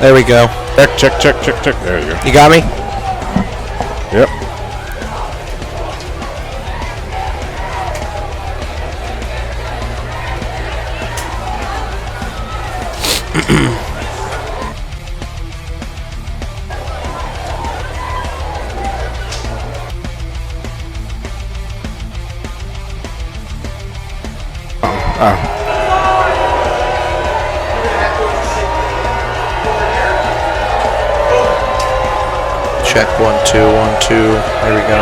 There we go. Check. There you go. You got me? Yep. Check 1 2 1 2. There we go.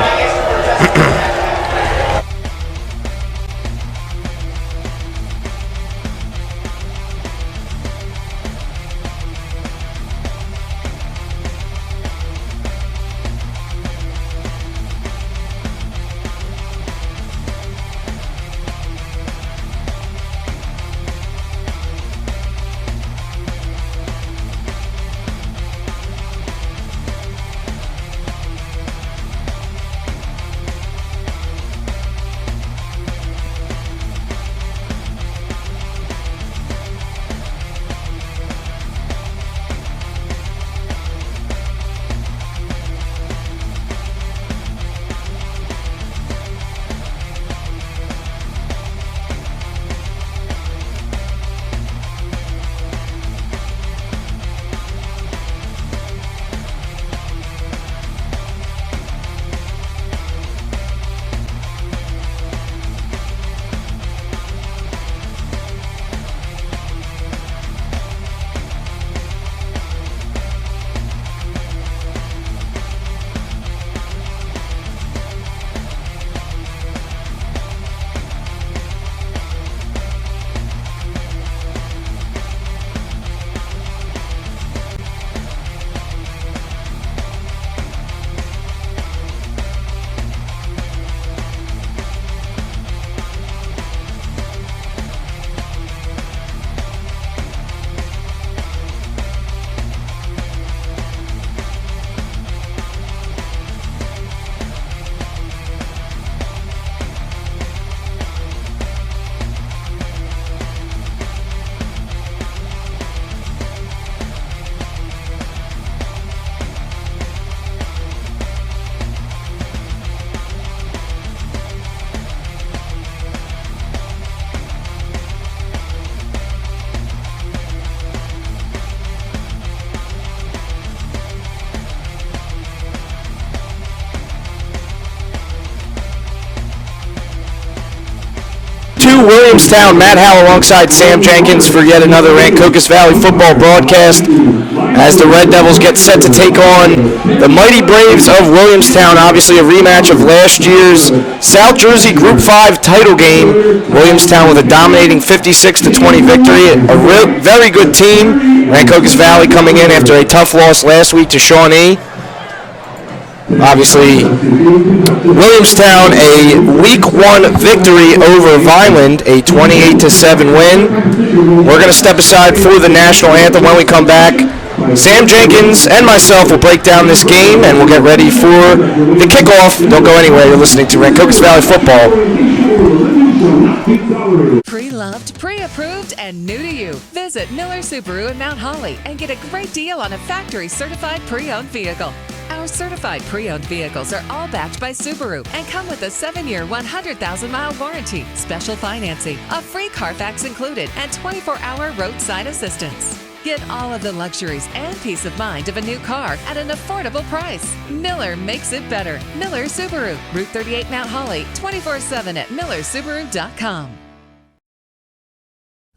Williamstown, Matt Howell alongside Sam Jenkins for yet another Rancocas Valley football broadcast as the Red Devils get set to take on the Mighty Braves of Williamstown. Obviously a rematch of last year's South Jersey Group 5 title game. Williamstown with a dominating 56-20 victory. A very good team. Rancocas Valley coming in after a tough loss last week to Shawnee. Obviously, Williamstown a Week 1 victory over Vineland, a 28-7 win. We're going to step aside for the national anthem when we come back. Sam Jenkins and myself will break down this game, and we'll get ready for the kickoff. Don't go anywhere. You're listening to Rancocas Valley Football. Pre-loved, pre-approved, and new to you. Visit Miller Subaru in Mount Holly and get a great deal on a factory-certified pre-owned vehicle. Our certified pre-owned vehicles are all backed by Subaru and come with a 7-year, 100,000-mile warranty, special financing, a free Carfax included, and 24-hour roadside assistance. Get all of the luxuries and peace of mind of a new car at an affordable price. Miller makes it better. Miller Subaru, Route 38 Mount Holly, 24/7 at millersubaru.com.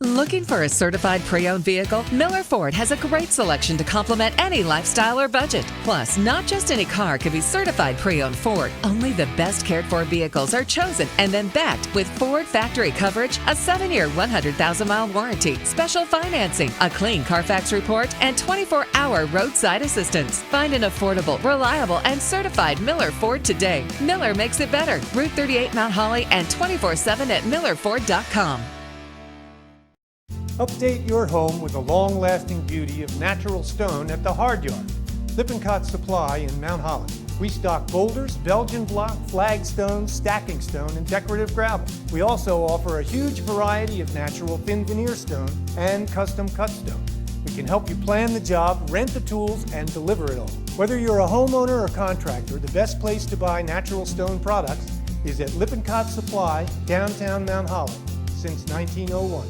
Looking for a certified pre-owned vehicle? Miller Ford has a great selection to complement any lifestyle or budget. Plus, not just any car can be certified pre-owned Ford. Only the best cared for vehicles are chosen and then backed with Ford factory coverage, a 7-year, 100,000-mile warranty, special financing, a clean Carfax report, and 24-hour roadside assistance. Find an affordable, reliable, and certified Miller Ford today. Miller makes it better. Route 38 Mount Holly and 24/7 at millerford.com. Update your home with the long-lasting beauty of natural stone at the Hard Yard. Lippincott Supply in Mount Holly. We stock boulders, Belgian block, flagstone, stacking stone, and decorative gravel. We also offer a huge variety of natural thin veneer stone and custom cut stone. We can help you plan the job, rent the tools, and deliver it all. Whether you're a homeowner or contractor, the best place to buy natural stone products is at Lippincott Supply, downtown Mount Holly, since 1901.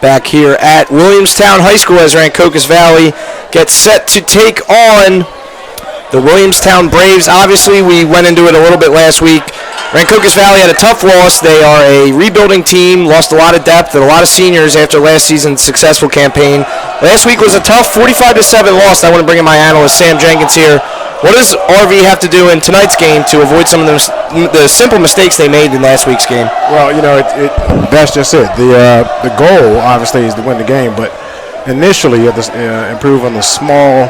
Back here at Williamstown High School as Rancocas Valley gets set to take on the Williamstown Braves. Obviously, we went into it a little bit last week. Rancocas Valley had a tough loss. They are a rebuilding team, lost a lot of depth and a lot of seniors after last season's successful campaign. Last week was a tough 45-7 loss. I want to bring in my analyst, Sam Jenkins, here. What does RV have to do in tonight's game to avoid some of the simple mistakes they made in last week's game? Well, that's just it. The goal, obviously, is to win the game, but initially you have to improve on the small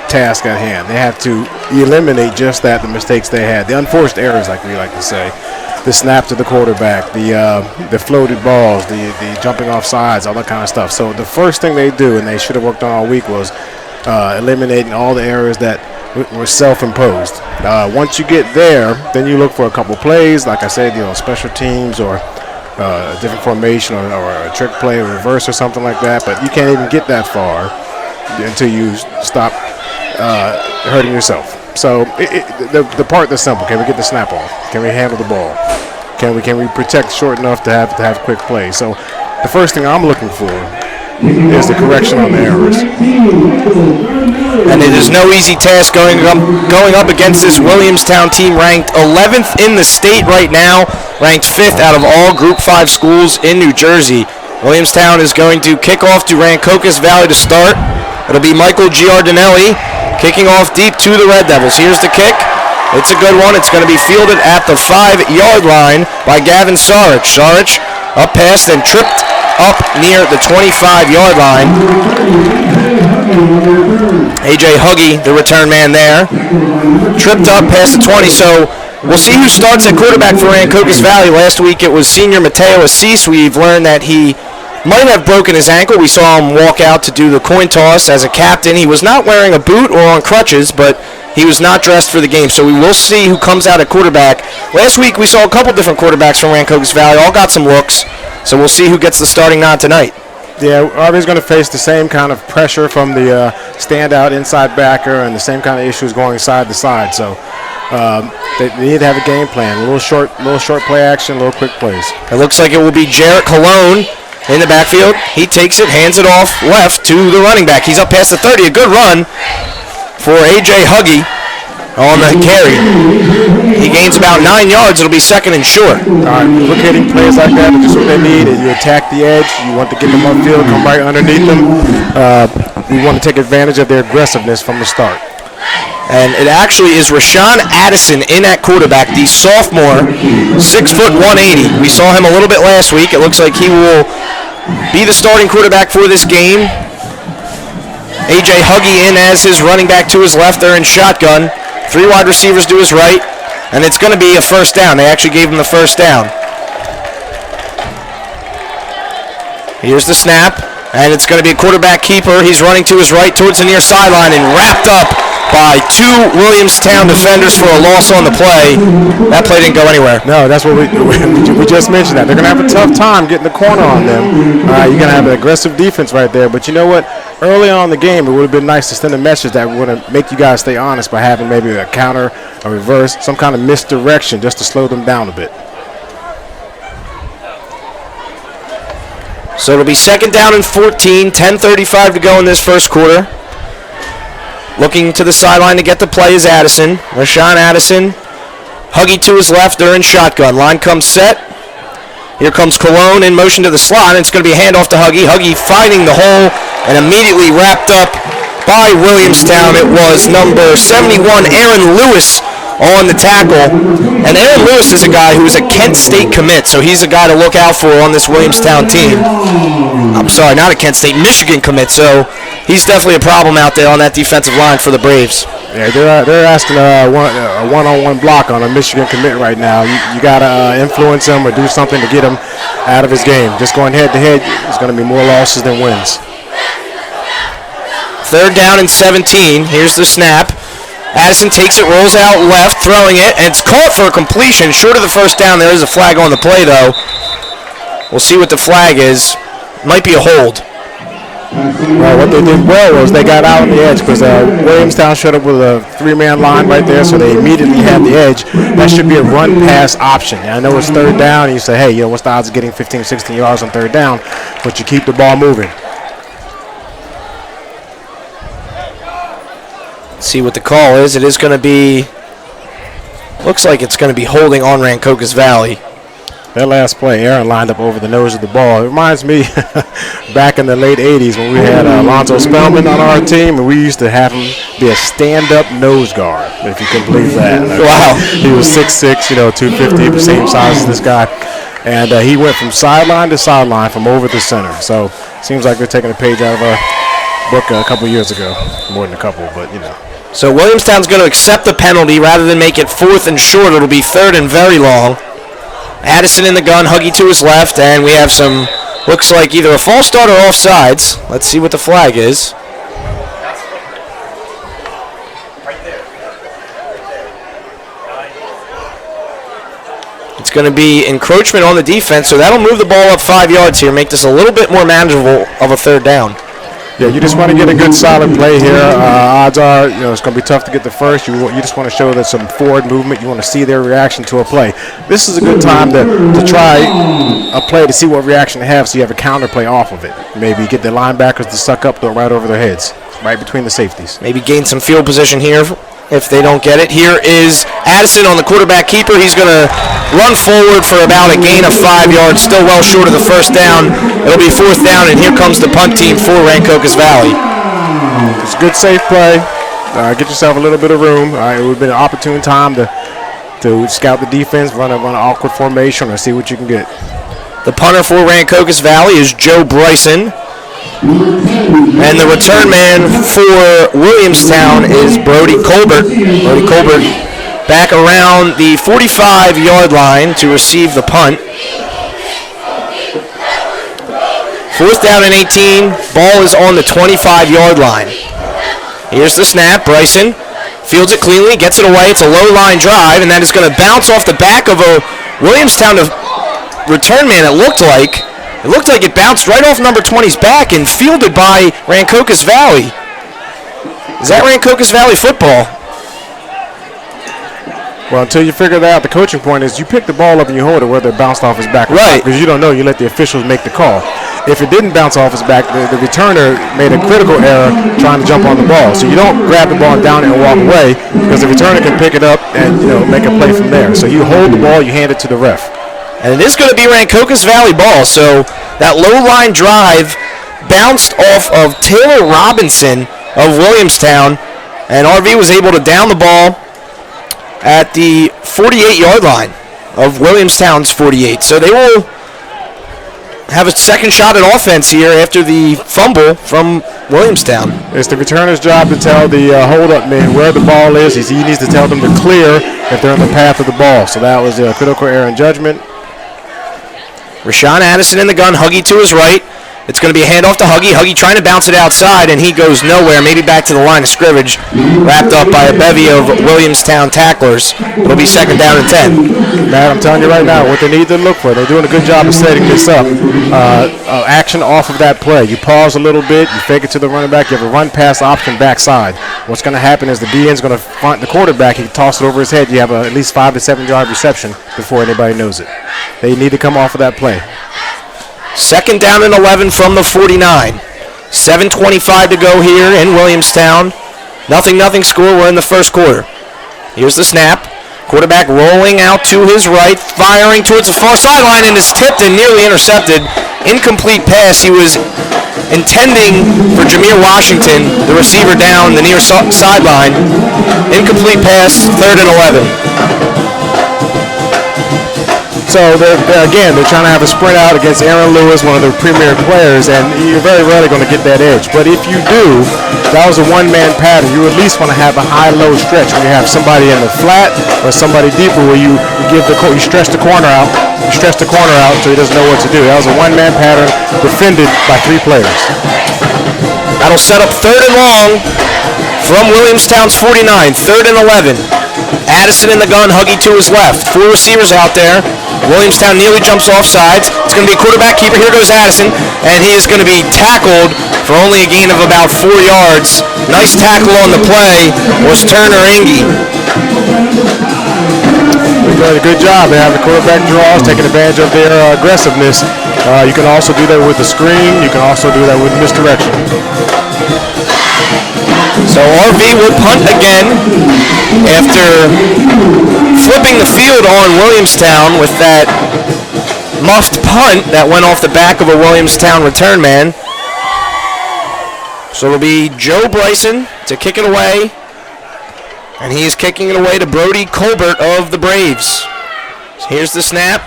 task at hand. They have to eliminate just that, the mistakes they had, the unforced errors, like we like to say, the snap to the quarterback, the floated balls, the jumping off sides, all that kind of stuff. So the first thing they do, and they should have worked on all week, was eliminating all the errors that were self-imposed. Once you get there, then you look for a couple plays, like I said, special teams or a different formation or a trick play, or reverse or something like that. But you can't even get that far until you stop hurting yourself. So the part that's simple: can we get the snap off? Can we handle the ball? Can we protect short enough to have quick plays? So the first thing I'm looking for is the correction on the errors. And it is no easy task going up against this Williamstown team, ranked 11th in the state right now, ranked 5th out of all Group 5 schools in New Jersey. Williamstown is going to kick off to Rancocas Valley to start. It'll be Michael Giardinelli kicking off deep to the Red Devils. Here's the kick. It's a good one. It's going to be fielded at the 5-yard line by Gavin Sarich. Sarich up past and tripped up near the 25-yard line. A.J. Huggy, the return man there, tripped up past the 20. So we'll see who starts at quarterback for Rancocas Valley. Last week it was senior Mateo Assis. We've learned that he might have broken his ankle. We saw him walk out to do the coin toss as a captain. He was not wearing a boot or on crutches, but he was not dressed for the game. So we will see who comes out at quarterback. Last week we saw a couple different quarterbacks from Rancocas Valley. All got some looks, so we'll see who gets the starting nod tonight. Yeah, Arby's going to face the same kind of pressure from the standout inside backer and the same kind of issues going side to side. So they need to have a game plan. A little short play action, a little quick plays. It looks like it will be Jarrett Colon in the backfield. He takes it, hands it off left to the running back. He's up past the 30. A good run for A.J. Huggy on the carry. He gains about 9 yards. It'll be second and short. All right, duplicating plays like that are just what they need. You attack the edge. You want to get them upfield, come right underneath them. We want to take advantage of their aggressiveness from the start. And it actually is Rashawn Addison in at quarterback, the sophomore, 6 foot 180. We saw him a little bit last week. It looks like he will be the starting quarterback for this game. A.J. Huggy in as his running back to his left there in shotgun. 3 wide receivers to his right, and it's going to be a first down. They actually gave him the first down. Here's the snap, and it's going to be a quarterback keeper. He's running to his right towards the near sideline and wrapped up by 2 Williamstown defenders for a loss on the play. That play didn't go anywhere. No, that's what we just mentioned that. They're going to have a tough time getting the corner on them. You're going to have an aggressive defense right there. But you know what? Early on in the game, it would have been nice to send a message that would make you guys stay honest by having maybe a counter, a reverse, some kind of misdirection just to slow them down a bit. So it'll be second down and 14, 10:35 to go in this first quarter. Looking to the sideline to get the play is Addison. Rashawn Addison. Huggy to his left. They're in shotgun. Line comes set. Here comes Cologne in motion to the slot, and it's going to be a handoff to Huggy. Huggy finding the hole and immediately wrapped up by Williamstown. It was number 71, Aaron Lewis, on the tackle. And Aaron Lewis is a guy who's a Kent State commit, so he's a guy to look out for on this Williamstown team. I'm sorry, not a Kent State, Michigan commit, so he's definitely a problem out there on that defensive line for the Braves. Yeah, they're asking a one-on-one block on a Michigan commit right now. You got to influence him or do something to get him out of his game. Just going head-to-head is going to be more losses than wins. Third down and 17. Here's the snap. Addison takes it, rolls out left, throwing it, and it's caught for a completion. Short of the first down, there is a flag on the play, though. We'll see what the flag is. Might be a hold. Well, what they did well was they got out on the edge because Williamstown showed up with a 3-man line right there, so they immediately had the edge. That should be a run-pass option. And I know it's third down, and you say, hey, what's the odds of getting 15, 16 yards on third down? But you keep the ball moving. See what the call is. It is going to be, looks like it's going to be holding on Rancocas Valley. That last play, Aaron lined up over the nose of the ball. It reminds me back in the late 80s when we had Alonzo Spellman on our team, and we used to have him be a stand-up nose guard, if you can believe that. Wow. He was 6'6", 250, same size as this guy. And he went from sideline to sideline from over to center. So seems like they're taking a page out of our book a couple years ago. More than a couple, but So Williamstown's going to accept the penalty rather than make it fourth and short. It'll be third and very long. Addison in the gun, Huggy to his left, and we have some, looks like either a false start or offsides. Let's see what the flag is. It's going to be encroachment on the defense, so that'll move the ball up 5 yards here, make this a little bit more manageable of a third down. Yeah, you just want to get a good solid play here. Odds are, it's going to be tough to get the first. You just want to show that some forward movement. You want to see their reaction to a play. This is a good time to try a play to see what reaction they have so you have a counter play off of it. Maybe get the linebackers to suck up, throw it right over their heads, right between the safeties. Maybe gain some field position here if they don't get it. Here is Addison on the quarterback keeper. He's going to run forward for about a gain of 5 yards, still well short of the first down. It'll be fourth down, and here comes the punt team for Rancocas Valley. It's a good, safe play. Get yourself a little bit of room. It would have been an opportune time to scout the defense, run an awkward formation, or see what you can get. The punter for Rancocas Valley is Joe Bryson. And the return man for Williamstown is Brody Colbert. Brody Colbert back around the 45-yard line to receive the punt. Fourth down and 18. Ball is on the 25-yard line. Here's the snap. Bryson Fields it cleanly, gets it away. It's a low line drive, and that is going to bounce off the back of a Williamstown return man. It looked like it bounced right off number 20's back and fielded by Rancocas Valley. Is that Rancocas Valley football? Well, until you figure that out, the coaching point is you pick the ball up and you hold it whether it bounced off his back or right. not, because you don't know. You let the officials make the call. If it didn't bounce off his back, the returner made a critical error trying to jump on the ball. So you don't grab the ball down and walk away, because the returner can pick it up and make a play from there. So you hold the ball, you hand it to the ref. And it is going to be Rancocas Valley ball. So that low line drive bounced off of Taylor Robinson of Williamstown, and RV was able to down the ball at the 48-yard line of Williamstown's 48. So they will have a second shot at offense here after the fumble from Williamstown. It's the returner's job to tell the hold-up man where the ball is. He needs to tell them to clear if they're in the path of the ball. So that was a critical error in judgment. Rashawn Addison in the gun, Huggy to his right. It's going to be a handoff to Huggy. Huggy trying to bounce it outside, and he goes nowhere, maybe back to the line of scrimmage, wrapped up by a bevy of Williamstown tacklers. It'll be second down and 10. Matt, I'm telling you right now, what they need to look for, they're doing a good job of setting this up. Action off of that play. You pause a little bit, you fake it to the running back, you have a run-pass option backside. What's going to happen is the DN's going to front the quarterback, he toss it over his head, you have at least 5 to 7 yard reception before anybody knows it. They need to come off of that play. Second down and 11 from the 49. 7:25 to go here in Williamstown. 0-0 score. We're in the first quarter. Here's the snap. Quarterback rolling out to his right, firing towards the far sideline, and is tipped and nearly intercepted. Incomplete pass. He was intending for Jameer Washington, the receiver down the near sideline. Incomplete pass, 3rd and 11. So, they're trying to have a sprint out against Aaron Lewis, one of their premier players, and you're very rarely going to get that edge. But if you do, that was a one-man pattern. You at least want to have a high-low stretch where you have somebody in the flat or somebody deeper where you stretch the corner out. You stretch the corner out so he doesn't know what to do. That was a one-man pattern defended by 3 players. That'll set up 3rd and long from Williamstown's 49. 3rd and 11. Addison in the gun, Huggy to his left. 4 receivers out there. Williamstown nearly jumps off sides. It's going to be a quarterback keeper. Here goes Addison, and he is going to be tackled for only a gain of about 4 yards. Nice tackle on the play was Turner Inge. They did a good job. They have the quarterback draws, taking advantage of their aggressiveness. You can also do that with the screen. You can also do that with misdirection. So RV will punt again after flipping the field on Williamstown with that muffed punt that went off the back of a Williamstown return man. So it'll be Joe Bryson to kick it away, and he's kicking it away to Brody Colbert of the Braves. So here's the snap.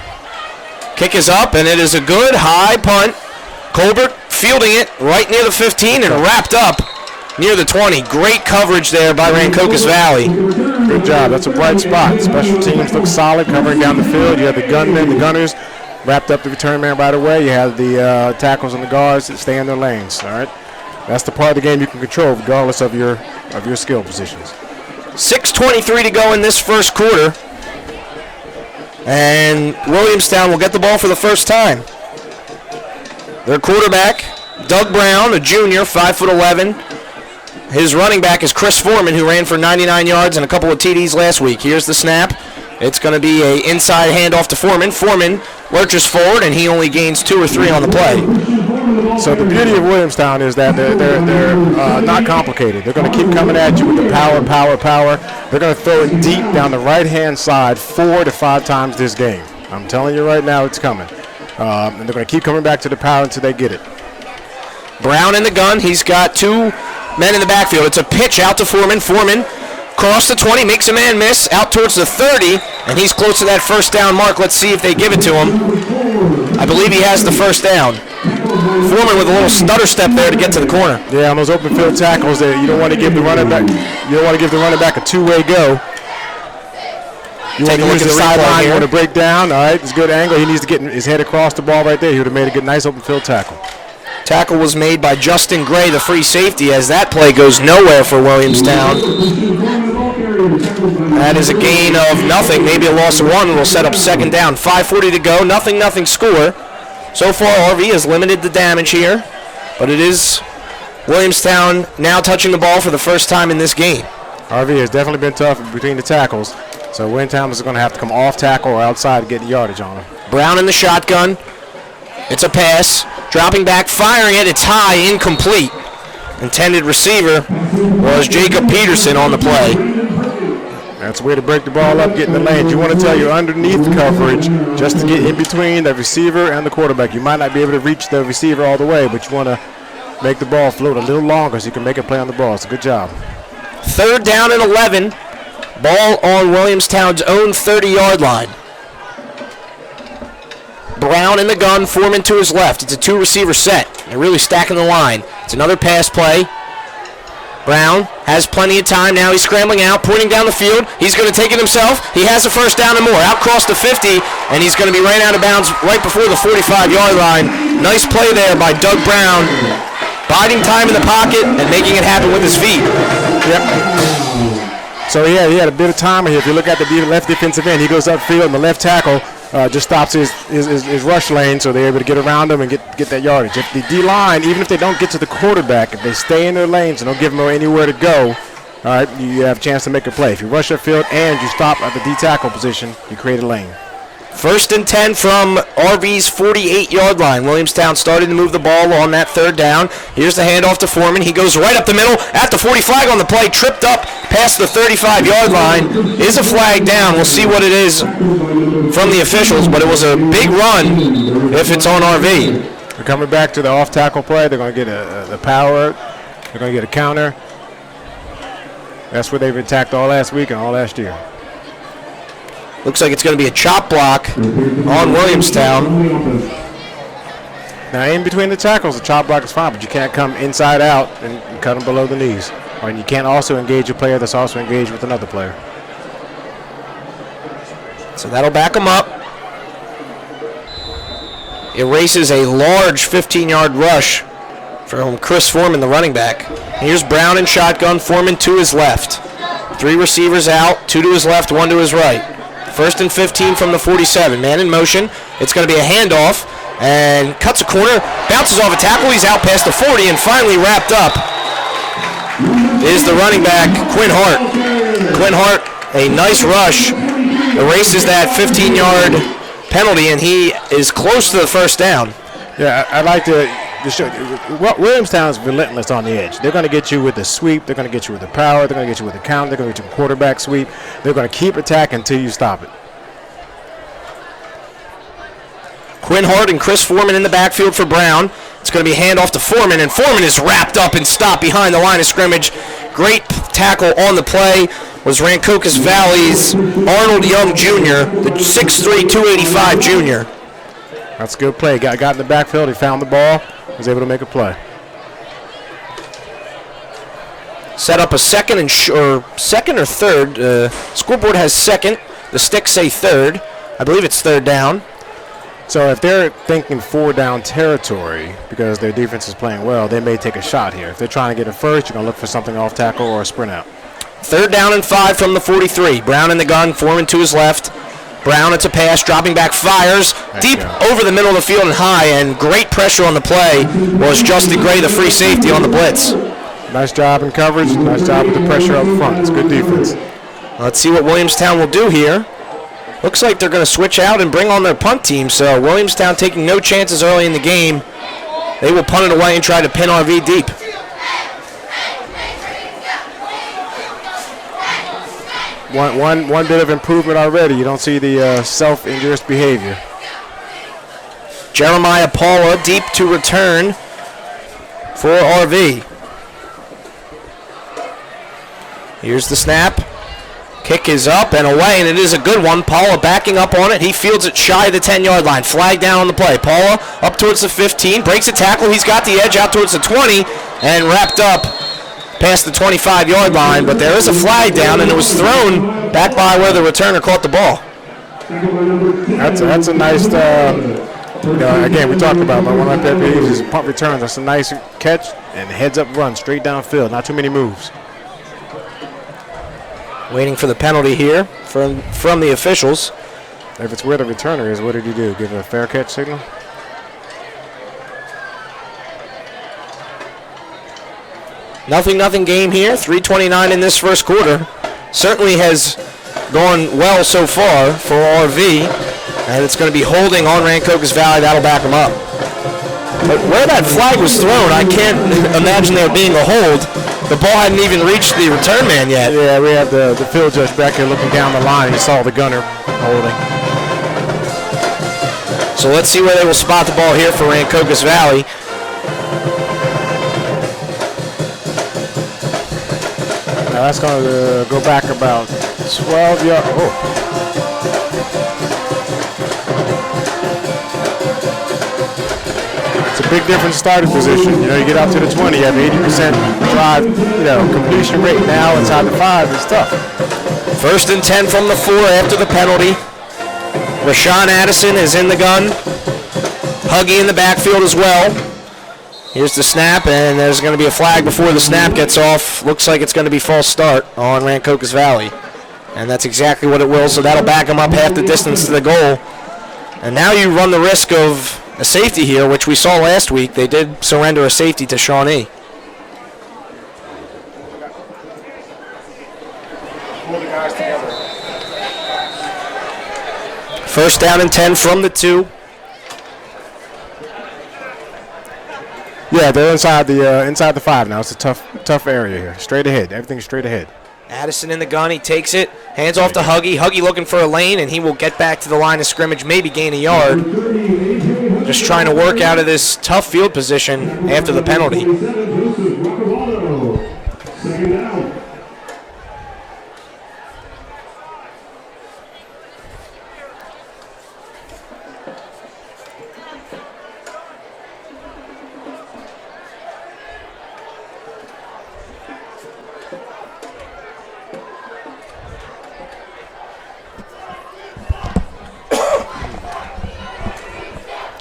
Kick is up, and it is a good high punt. Colbert fielding it right near the 15 and wrapped up near the 20. Great coverage there by Rancocas Valley. Good job. That's a bright spot. Special teams look solid, covering down the field. You have the gunmen, the gunners, wrapped up the return man right away. You have the tackles and the guards that stay in their lanes. All right, that's the part of the game you can control, regardless of your skill positions. 6:23 to go in this first quarter, and Williamstown will get the ball for the first time. Their quarterback, Doug Brown, a junior, 5'11". His running back is Chris Foreman, who ran for 99 yards and a couple of TDs last week. Here's the snap. It's going to be an inside handoff to Foreman. Foreman lurches forward, and he only gains 2 or 3 on the play. So the beauty of Williamstown is that they're not complicated. They're going to keep coming at you with the power. They're going to throw it deep down the right-hand side 4 to 5 times this game. I'm telling you right now, it's coming. And they're going to keep coming back to the power until they get it. Brown in the gun. He's got 2 men in the backfield. It's a pitch out to Foreman. Foreman cross the 20, makes a man miss, out towards the 30, and he's close to that first down mark. Let's see if they give it to him. I believe he has the first down. Foreman with a little stutter step there to get to the corner. Yeah, on those open field tackles, you don't want to give the running back. You don't want to give the running back a 2-way go. You want to use the sideline. You want to break down. All right, it's a good angle. He needs to get his head across the ball right there. He would have made a good, nice open field tackle. Tackle was made by Justin Gray, the free safety, as that play goes nowhere for Williamstown. That is a gain of nothing, maybe a loss of 1. We'll set up second down. 5:40 to go, nothing score. So far, RV has limited the damage here, but it is Williamstown now touching the ball for the first time in this game. RV has definitely been tough between the tackles, so Williamstown is going to have to come off tackle or outside to get the yardage on him. Brown in the shotgun. It's a pass. Dropping back, firing it. It's high, incomplete. Intended receiver was Jacob Peterson on the play. That's a way to break the ball up, get in the lanes. You want to tell your underneath coverage just to get in between the receiver and the quarterback. You might not be able to reach the receiver all the way, but you want to make the ball float a little longer so you can make a play on the ball. It's a good job. Third down and 11. Ball on Williamstown's own 30-yard line. Brown in the gun, Foreman to his left. It's a 2-receiver set. They're really stacking the line. It's another pass play. Brown has plenty of time now. He's scrambling out, pointing down the field. He's going to take it himself. He has a first down and more. Out across the 50, and he's going to be ran out of bounds right before the 45-yard line. Nice play there by Doug Brown. Biding time in the pocket and making it happen with his feet. Yep. So he had a bit of time here. If you look at the left defensive end, he goes upfield, and the left tackle just stops his rush lane, so they're able to get around him and get that yardage. If the D-line, even if they don't get to the quarterback, if they stay in their lanes and don't give them anywhere to go, all right, you have a chance to make a play. If you rush upfield and you stop at the D-tackle position, you create a lane. First and 10 from RV's 48-yard line. Williamstown started to move the ball on that third down. Here's the handoff to Foreman. He goes right up the middle at the 40, flag on the play, tripped up past the 35-yard line. Is a flag down. We'll see what it is from the officials, but it was a big run if it's on RV. They're coming back to the off-tackle play. They're going to get the power. They're going to get a counter. That's what they've attacked all last week and all last year. Looks like it's going to be a chop block on Williamstown. Now, in between the tackles, the chop block is fine, but you can't come inside out and cut them below the knees. And you can't also engage a player that's also engaged with another player. So that'll back him up. Erases a large 15-yard rush from Chris Foreman, the running back. Here's Brown in shotgun, Foreman to his left. 3 receivers out, 2 to his left, 1 to his right. First and 15 from the 47. Man in motion. It's going to be a handoff and cuts a corner, bounces off a tackle. He's out past the 40 and finally wrapped up is the running back, Quinn Hart. Quinn Hart, a nice rush, erases that 15-yard penalty, and he is close to the first down. Yeah, I'd like to show Williamstown is relentless on the edge. They're going to get you with the sweep. They're going to get you with the power. They're going to get you with the count. They're going to get you with quarterback sweep. They're going to keep attacking until you stop it. Quinn Hart and Chris Foreman in the backfield for Brown. It's going to be a handoff to Foreman, and Foreman is wrapped up and stopped behind the line of scrimmage. Great tackle on the play was Rancocas Valley's Arnold Young Jr., the 6'3", 285 junior. That's a good play. Got in the backfield. He found the ball. Was able to make a play. Set up a second or third. Scoreboard has second. The sticks say third. I believe it's third down. So if they're thinking 4-down territory because their defense is playing well, they may take a shot here. If they're trying to get it first, you're going to look for something off tackle or a sprint out. Third down and 5 from the 43. Brown in the gun, Foreman to his left. Brown, it's a pass, dropping back, fires deep over the middle of the field and high, and great pressure on the play was Justin Gray, the free safety on the blitz. Nice job in coverage, nice job with the pressure up front. It's good defense. Let's see what Williamstown will do here. Looks like they're going to switch out and bring on their punt team, so Williamstown taking no chances early in the game. They will punt it away and try to pin RV deep. One bit of improvement already. You don't see the self-injurious behavior. Jeremiah Paula deep to return for RV. Here's the snap. Kick is up and away, and it is a good one. Paula backing up on it. He fields it shy of the 10-yard line. Flag down on the play. Paula up towards the 15. Breaks a tackle. He's got the edge out towards the 20 and wrapped up past the 25-yard line, but there is a flag down, and it was thrown back by where the returner caught the ball. That's a nice, again, we talked about one of my pet peeves is punt returns. That's a nice catch and heads up run straight downfield. Not too many moves. Waiting for the penalty here from the officials. If it's where the returner is, what did he do? Give it a fair catch signal? Nothing game here. 3:29 in this first quarter. Certainly has gone well so far for RV. And it's going to be holding on Rancocas Valley. That'll back them up. But where that flag was thrown, I can't imagine there being a hold. The ball hadn't even reached the return man yet. Yeah, we have the field judge back here looking down the line. He saw the gunner holding. So let's see where they will spot the ball here for Rancocas Valley. Now that's going to go back about 12 yards. Oh. It's a big difference starting position. You know, you get out to the 20, you have 80% drive, completion rate now inside the 5 is tough. 1st and 10 from the 4 after the penalty. Rashawn Addison is in the gun. Huggy in the backfield as well. Here's the snap, and there's going to be a flag before the snap gets off. Looks like it's going to be false start on Rancocas Valley. And that's exactly what it will, so that'll back them up half the distance to the goal. And now you run the risk of a safety here, which we saw last week. They did surrender a safety to Shawnee. Pull the guys together. 1st down and 10 from the 2. Yeah, they're inside the 5 now. It's a tough area here. Straight ahead. Everything's straight ahead. Addison in the gun. He takes it. Hands off to Huggy. Huggy looking for a lane, and he will get back to the line of scrimmage, maybe gain a yard. Just trying to work out of this tough field position after the penalty.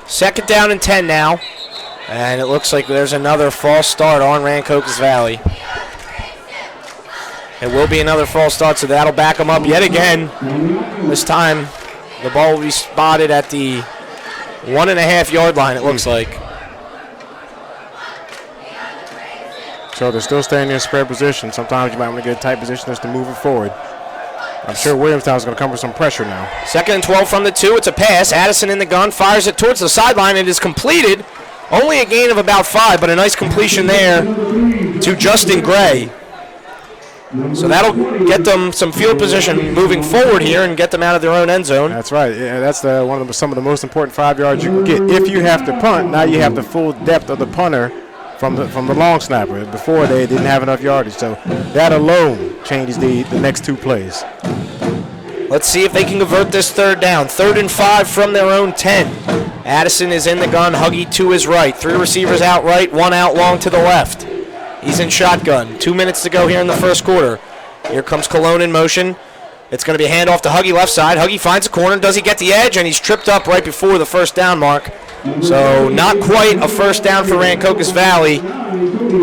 Second down and 10 now. And it looks like there's another false start on Rancocas Valley. It will be another false start, so that'll back them up yet again. This time, the ball will be spotted at the 1.5 yard line, it looks like. So they're still staying in spread position. Sometimes you might want to get a tight position just to move it forward. I'm sure Williamstown is going to come with some pressure now. 2nd and 12 from the 2. It's a pass. Addison in the gun, fires it towards the sideline. It is completed. Only a gain of about 5, but a nice completion there to Justin Gray. So that'll get them some field position moving forward here and get them out of their own end zone. That's right. Yeah, that's some of the most important 5 yards you can get. If you have to punt, now you have the full depth of the punter from the long snapper. Before they didn't have enough yardage, so that alone changes the next 2 plays. Let's see if they can convert this 3rd down. 3rd and 5 from their own 10. Addison is in the gun. Huggy to his right. 3 receivers out right, 1 out long to the left. He's in shotgun. 2 minutes to go here in the first quarter. Here comes Cologne in motion. It's going to be a handoff to Huggy left side. Huggy finds a corner. Does he get the edge? And he's tripped up right before the 1st down mark. So not quite a 1st down for Rancocas Valley,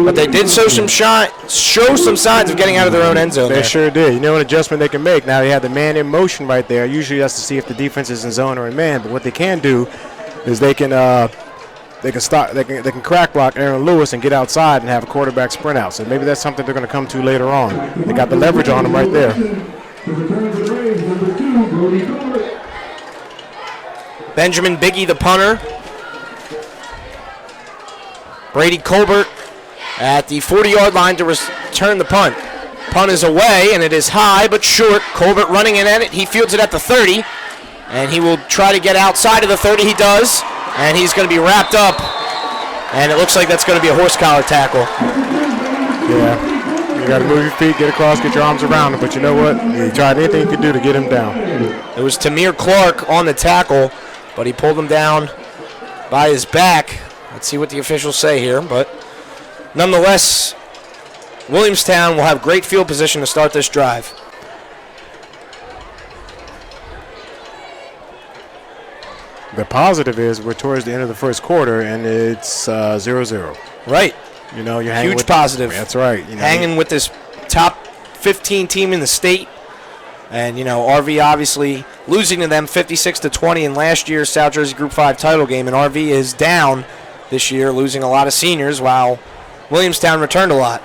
but they did show some signs of getting out of their own end zone. They sure did. You know an adjustment they can make. Now they have the man in motion right there. Usually that's to see if the defense is in zone or in man. But what they can do is they can crack block Aaron Lewis and get outside and have a quarterback sprint out. So maybe that's something they're going to come to later on. They got the leverage on them right there. Benjamin Biggie, the punter. Brady Colbert at the 40-yard line to return the punt. Punt is away, and it is high but short. Colbert running in at it. He fields it at the 30, and he will try to get outside of the 30. He does, and he's going to be wrapped up, and it looks like that's going to be a horse collar tackle. Yeah, you got to move your feet, get across, get your arms around him, but you know what? You tried anything you could do to get him down. It was Tamir Clark on the tackle, but he pulled him down by his back. Let's see what the officials say here, but nonetheless, Williamstown will have great field position to start this drive. The positive is we're towards the end of the first quarter, and it's 0-0. Right. You know, you're hanging huge positive. That's right. Hanging with this top 15 team in the state. And, RV obviously losing to them 56-20 in last year's South Jersey Group 5 title game. And RV is down this year, losing a lot of seniors, while Williamstown returned a lot.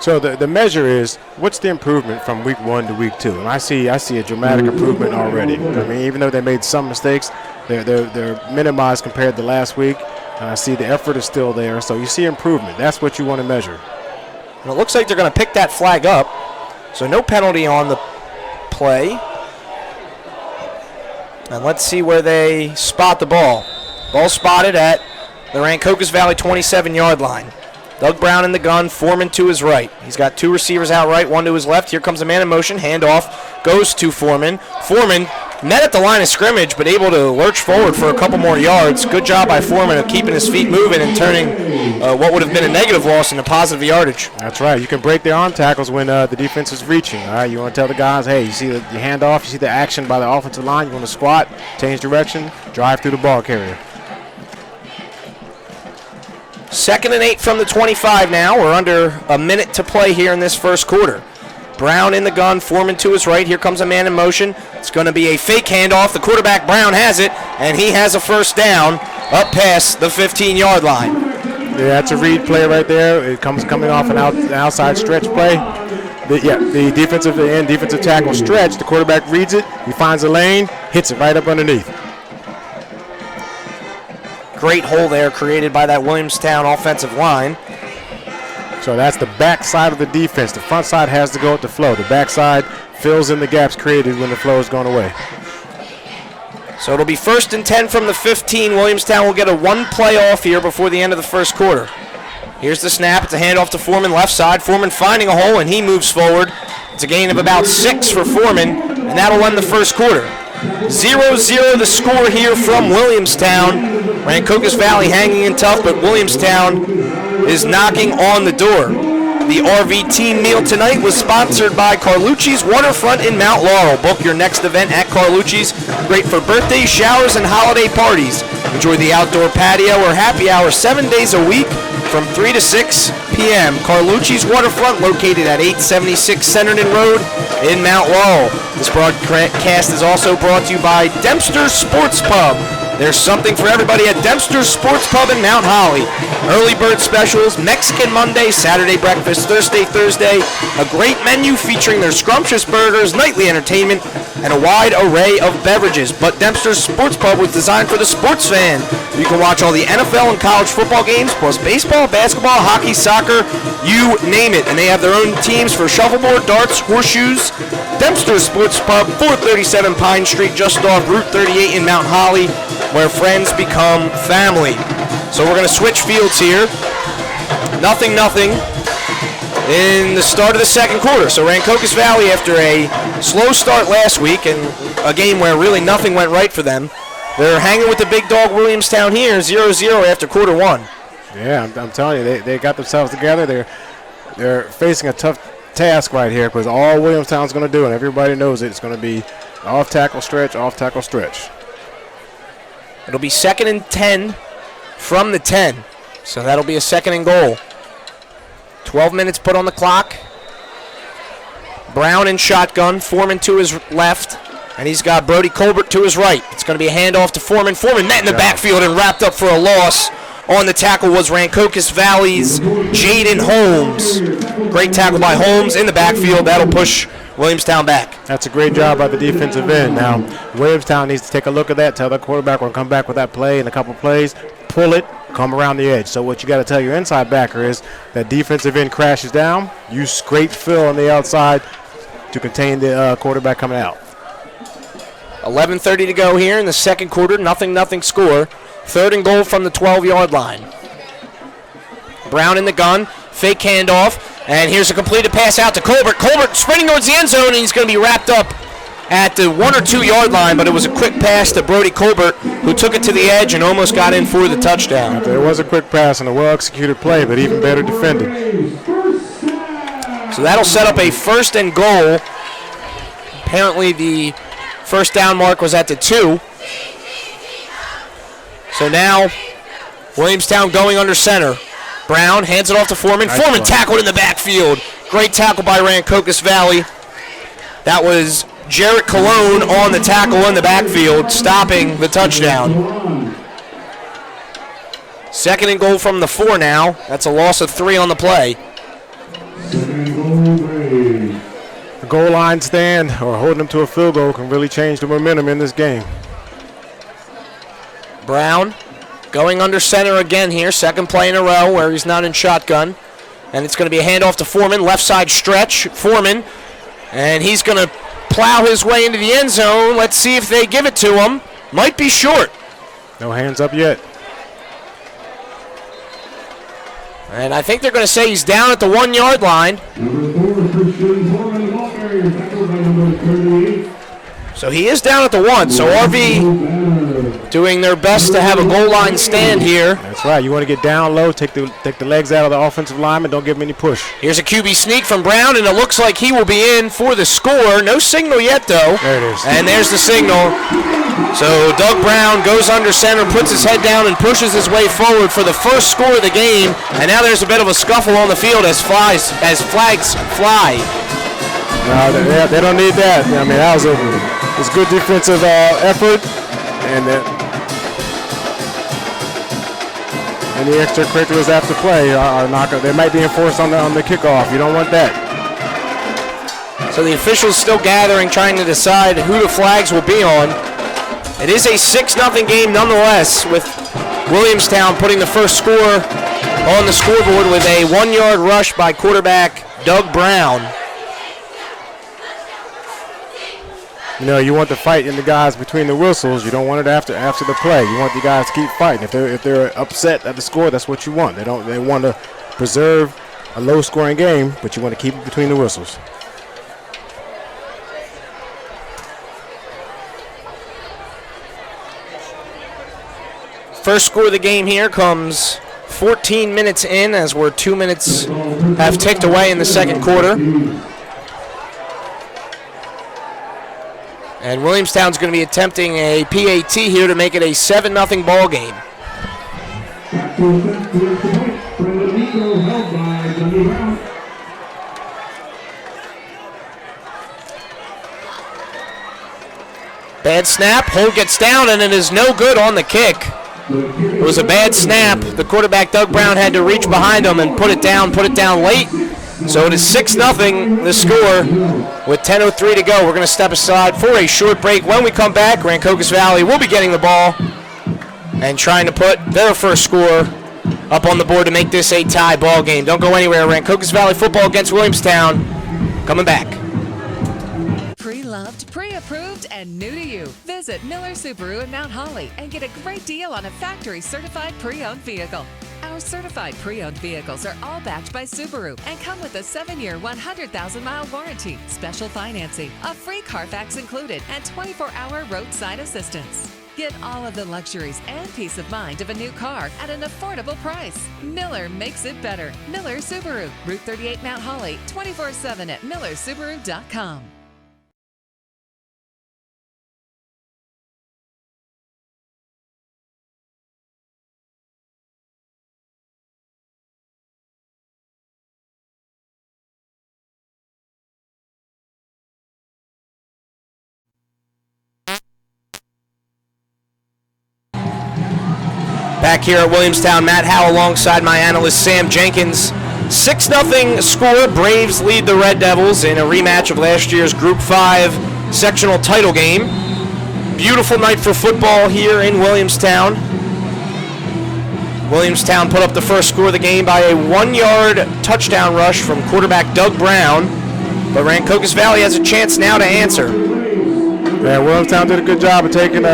So the measure is, what's the improvement from week 1 to week 2? And I see a dramatic improvement already. I mean, even though they made some mistakes, they're minimized compared to last week. And I see the effort is still there. So you see improvement. That's what you want to measure. And it looks like they're going to pick that flag up. So no penalty on the play. And let's see where they spot the ball. Ball spotted at the Rancocas Valley 27-yard line. Doug Brown in the gun, Foreman to his right. He's got 2 receivers out right, 1 to his left. Here comes a man in motion. Handoff goes to Foreman. Foreman met at the line of scrimmage, but able to lurch forward for a couple more yards. Good job by Foreman of keeping his feet moving and turning what would have been a negative loss into positive yardage. That's right. You can break their arm tackles when the defense is reaching. All right, you want to tell the guys, hey, you see the handoff, you see the action by the offensive line, you want to squat, change direction, drive through the ball carrier. 2nd and 8 from the 25 now. We're under a minute to play here in this first quarter. Brown in the gun, Foreman to his right. Here comes a man in motion. It's going to be a fake handoff. The quarterback, Brown, has it, and he has a first down up past the 15-yard line. Yeah, that's a read play right there. It coming off an outside stretch play. The defensive tackle stretch. The quarterback reads it. He finds a lane, hits it right up underneath. Great hole there created by that Williamstown offensive line. So that's the back side of the defense. The front side has to go with the flow. The back side fills in the gaps created when the flow is going away. So it'll be 1st and 10 from the 15. Williamstown will get a 1 play off here before the end of the first quarter. Here's the snap. It's a handoff to Foreman, left side. Foreman finding a hole, and he moves forward. It's a gain of about 6 for Foreman, and that'll end the first quarter. 0-0 the score here from Williamstown. Rancocas Valley hanging in tough, but Williamstown is knocking on the door. The RV team meal tonight was sponsored by Carlucci's Waterfront in Mount Laurel. Book your next event at Carlucci's. Great for birthdays, showers, and holiday parties. Enjoy the outdoor patio or happy hour 7 days a week from 3 to 6 p.m. Carlucci's Waterfront, located at 876 Centerton Road in Mount Laurel. This broadcast is also brought to you by Dempster's Sports Pub. There's something for everybody at Dempster's Sports Pub in Mount Holly. Early bird specials, Mexican Monday, Saturday breakfast, Thursday. A great menu featuring their scrumptious burgers, nightly entertainment, and a wide array of beverages. But Dempster's Sports Pub was designed for the sports fan. You can watch all the NFL and college football games, plus baseball, basketball, hockey, soccer, you name it. And they have their own teams for shuffleboard, darts, horseshoes. Dempster's Sports Pub, 437 Pine Street, just off Route 38 in Mount Holly, where friends become family. So we're going to switch fields here. 0-0 in the start of the second quarter. So Rancocas Valley, after a slow start last week and a game where really nothing went right for them, they're hanging with the big dog Williamstown here, 0-0 after quarter 1. Yeah, I'm telling you, they got themselves together. They're facing a tough task right here, because all Williamstown's going to do, and everybody knows it's going to be off tackle stretch. It'll be 2nd and 10 from the 10. So that'll be a 2nd and goal. 12 minutes put on the clock. Brown in shotgun, Foreman to his left, and he's got Brody Colbert to his right. It's going to be a handoff to Foreman. Foreman met in the backfield and wrapped up for a loss. On the tackle was Rancocas Valley's Jaden Holmes. Great tackle by Holmes in the backfield. That'll push Williamstown back. That's a great job by the defensive end. Now, Williamstown needs to take a look at that, tell the quarterback we're going to come back with that play in a couple plays, pull it, come around the edge. So what you got to tell your inside backer is that defensive end crashes down, you scrape fill on the outside to contain the quarterback coming out. 11:30 to go here in the second quarter, 0-0 score. 3rd and goal from the 12-yard line. Brown in the gun, fake handoff, and here's a completed pass out to Colbert. Colbert sprinting towards the end zone, and he's going to be wrapped up at the 1 or 2 yard line, but it was a quick pass to Brody Colbert, who took it to the edge and almost got in for the touchdown. There was a quick pass and a well-executed play, but even better defended. So that'll set up a 1st and goal. Apparently the first down mark was at the 2. So now Williamstown going under center. Brown hands it off to Foreman. Nice Foreman play. tackled in the backfield. Great tackle by Rancocas Valley. That was Jarrett Colon on the tackle in the backfield, stopping the touchdown. 2nd and goal from the 4 now. That's a loss of 3 on the play. The goal line stand or holding them to a field goal can really change the momentum in this game. Brown going under center again here. 2nd play in a row where he's not in shotgun. And it's going to be a handoff to Foreman. Left side stretch. Foreman. And he's going to plow his way into the end zone. Let's see if they give it to him. Might be short. No hands up yet. And I think they're going to say he's down at the 1 yard line. So he is down at the 1. So RV doing their best to have a goal line stand here. That's right. You want to get down low, take the legs out of the offensive lineman, don't give him any push. Here's a QB sneak from Brown, and it looks like he will be in for the score. No signal yet, though. There it is. And there's the signal. So Doug Brown goes under center, puts his head down, and pushes his way forward for the first score of the game. And now there's a bit of a scuffle on the field as flags fly. No, they don't need that. I mean, that was a good defensive effort, and any extracurriculars after play are not going. They might be enforced on the kickoff. You don't want that. So the officials still gathering, trying to decide who the flags will be on. It is a 6-0 game nonetheless, with Williamstown putting the first score on the scoreboard with a 1 yard rush by quarterback Doug Brown. You know, you want the fight in the guys between the whistles. You don't want it after the play. You want the guys to keep fighting. If they're upset at the score, that's what you want. They want to preserve a low-scoring game, but you want to keep it between the whistles. First score of the game here comes 14 minutes in, as we're 2 minutes have ticked away in the second quarter. And Williamstown's going to be attempting a PAT here to make it a 7-0 ball game. Bad snap, hold gets down, and it is no good on the kick. It was a bad snap. The quarterback, Doug Brown, had to reach behind him and put it down late. So it is 6-0 the score with 10:03 to go. We're going to step aside for a short break. When we come back, Rancocas Valley will be getting the ball and trying to put their first score up on the board to make this a tie ball game. Don't go anywhere. Rancocas Valley football against Williamstown. Coming back. Pre-loved, pre-approved, and new to you. Visit Miller Subaru in Mount Holly and get a great deal on a factory-certified pre-owned vehicle. Our certified pre-owned vehicles are all backed by Subaru and come with a 7-year, 100,000-mile warranty, special financing, a free Carfax included, and 24-hour roadside assistance. Get all of the luxuries and peace of mind of a new car at an affordable price. Miller makes it better. Miller Subaru, Route 38 Mount Holly, 24/7 at millersubaru.com. Back here at Williamstown, Matt Howe alongside my analyst Sam Jenkins. 6-0 score. Braves lead the Red Devils in a rematch of last year's Group 5 sectional title game. Beautiful night for football here in Williamstown. Williamstown put up the first score of the game by a 1-yard touchdown rush from quarterback Doug Brown. But Rancocas Valley has a chance now to answer. Yeah, Williamstown did a good job of taking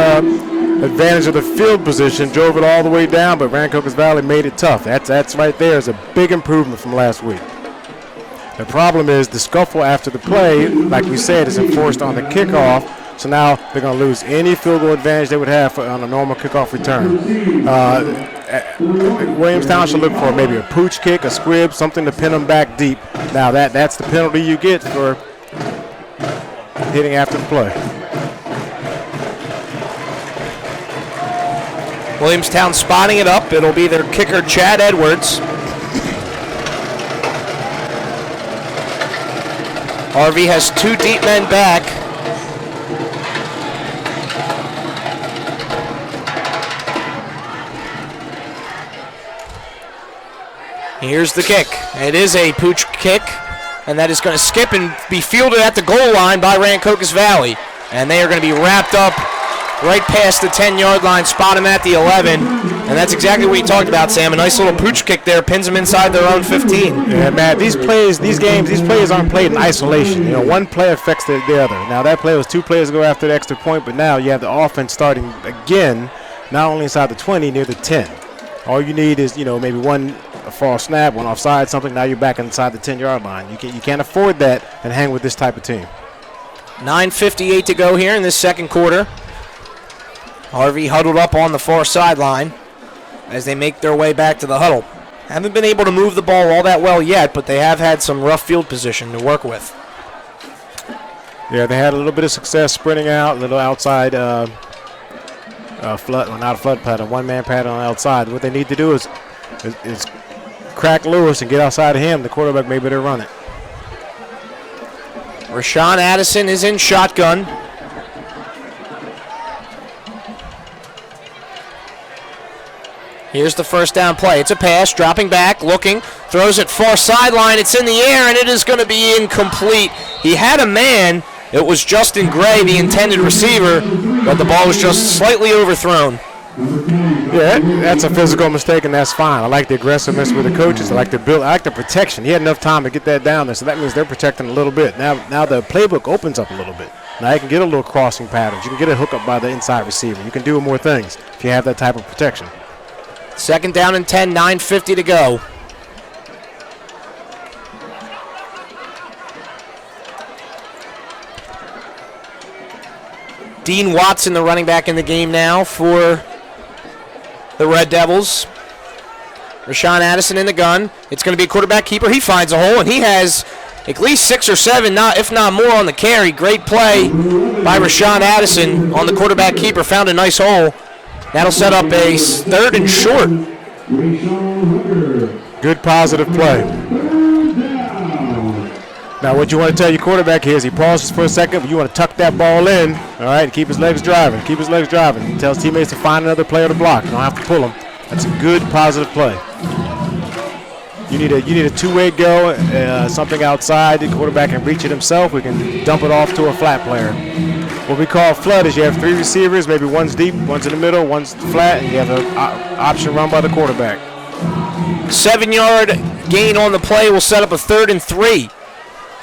advantage of the field position, drove it all the way down, but Rancocas Valley made it tough. That's right there is a big improvement from last week. The problem is the scuffle after the play, like we said, is enforced on the kickoff, so now they're going to lose any field goal advantage they would have on a normal kickoff return. Williamstown should look for maybe a pooch kick, a squib, something to pin them back deep. Now that's the penalty you get for hitting after the play. Williamstown spotting it up. It'll be their kicker, Chad Edwards. RV has 2 deep men back. Here's the kick. It is a pooch kick, and that is going to skip and be fielded at the goal line by Rancocas Valley. And they are going to be wrapped up right past the 10-yard line, spot him at the 11. And that's exactly what you talked about, Sam. A nice little pooch kick there, pins them inside their own 15. Yeah, Matt, these plays aren't played in isolation. One play affects the other. Now, that play was 2 players go after the extra point, but now you have the offense starting again, not only inside the 20, near the 10. All you need is, maybe a false snap, one offside, something. Now you're back inside the 10-yard line. You can't afford that and hang with this type of team. 9:58 to go here in this second quarter. RV huddled up on the far sideline as they make their way back to the huddle. Haven't been able to move the ball all that well yet, but they have had some rough field position to work with. Yeah, they had a little bit of success sprinting out, a little outside flood, well, not a flood pattern, one-man pattern on the outside. What they need to do is crack Lewis and get outside of him. The quarterback may better run it. Rashawn Addison is in shotgun. Here's the first down play. It's a pass, dropping back, looking, throws it far sideline. It's in the air, and it is going to be incomplete. He had a man. It was Justin Gray, the intended receiver, but the ball was just slightly overthrown. Yeah, that's a physical mistake, and that's fine. I like the aggressiveness with the coaches. I like the protection. He had enough time to get that down there, so that means they're protecting a little bit. Now the playbook opens up a little bit. Now you can get a little crossing patterns. You can get a hookup by the inside receiver. You can do more things if you have that type of protection. Second down and 10, 9:50 to go. Dean Watson, the running back in the game now for the Red Devils. Rashawn Addison in the gun. It's going to be a quarterback keeper. He finds a hole, and he has at least 6 or 7, if not more, on the carry. Great play by Rashawn Addison on the quarterback keeper. Found a nice hole. That'll set up a 3rd and short. Good positive play. Now what you want to tell your quarterback here is he pauses for a second, but you want to tuck that ball in, all right, and keep his legs driving. Keep his legs driving. He tells teammates to find another player to block. You don't have to pull him. That's a good positive play. You need a two-way go, something outside. The quarterback can reach it himself. We can dump it off to a flat player. What we call flood is you have 3 receivers, maybe one's deep, one's in the middle, one's flat, and you have an option run by the quarterback. 7-yard gain on the play will set up a 3rd and 3.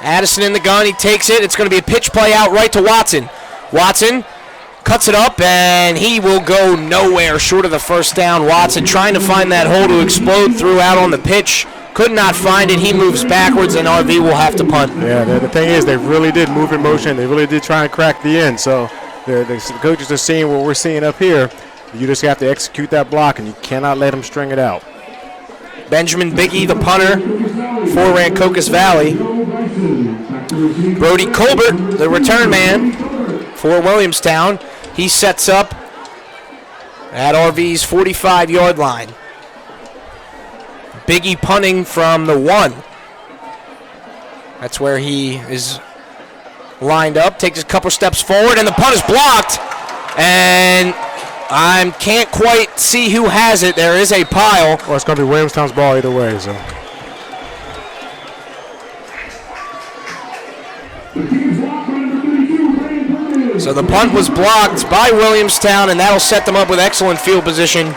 Addison in the gun, he takes it. It's going to be a pitch play out right to Watson. Watson cuts it up, and he will go nowhere short of the first down. Watson trying to find that hole to explode through out on the pitch. Could not find it. He moves backwards, and RV will have to punt. Yeah, the thing is they really did move in motion. They really did try and crack the end. So the coaches are seeing what we're seeing up here. You just have to execute that block, and you cannot let them string it out. Benjamin Biggie, the punter for Rancocas Valley. Brody Colbert, the return man for Williamstown. He sets up at RV's 45-yard line. Biggie punting from the 1. That's where he is lined up. Takes a couple steps forward, and the punt is blocked. And I can't quite see who has it. There is a pile. Well, it's going to be Williamstown's ball either way. So the punt was blocked by Williamstown, and that'll set them up with excellent field position.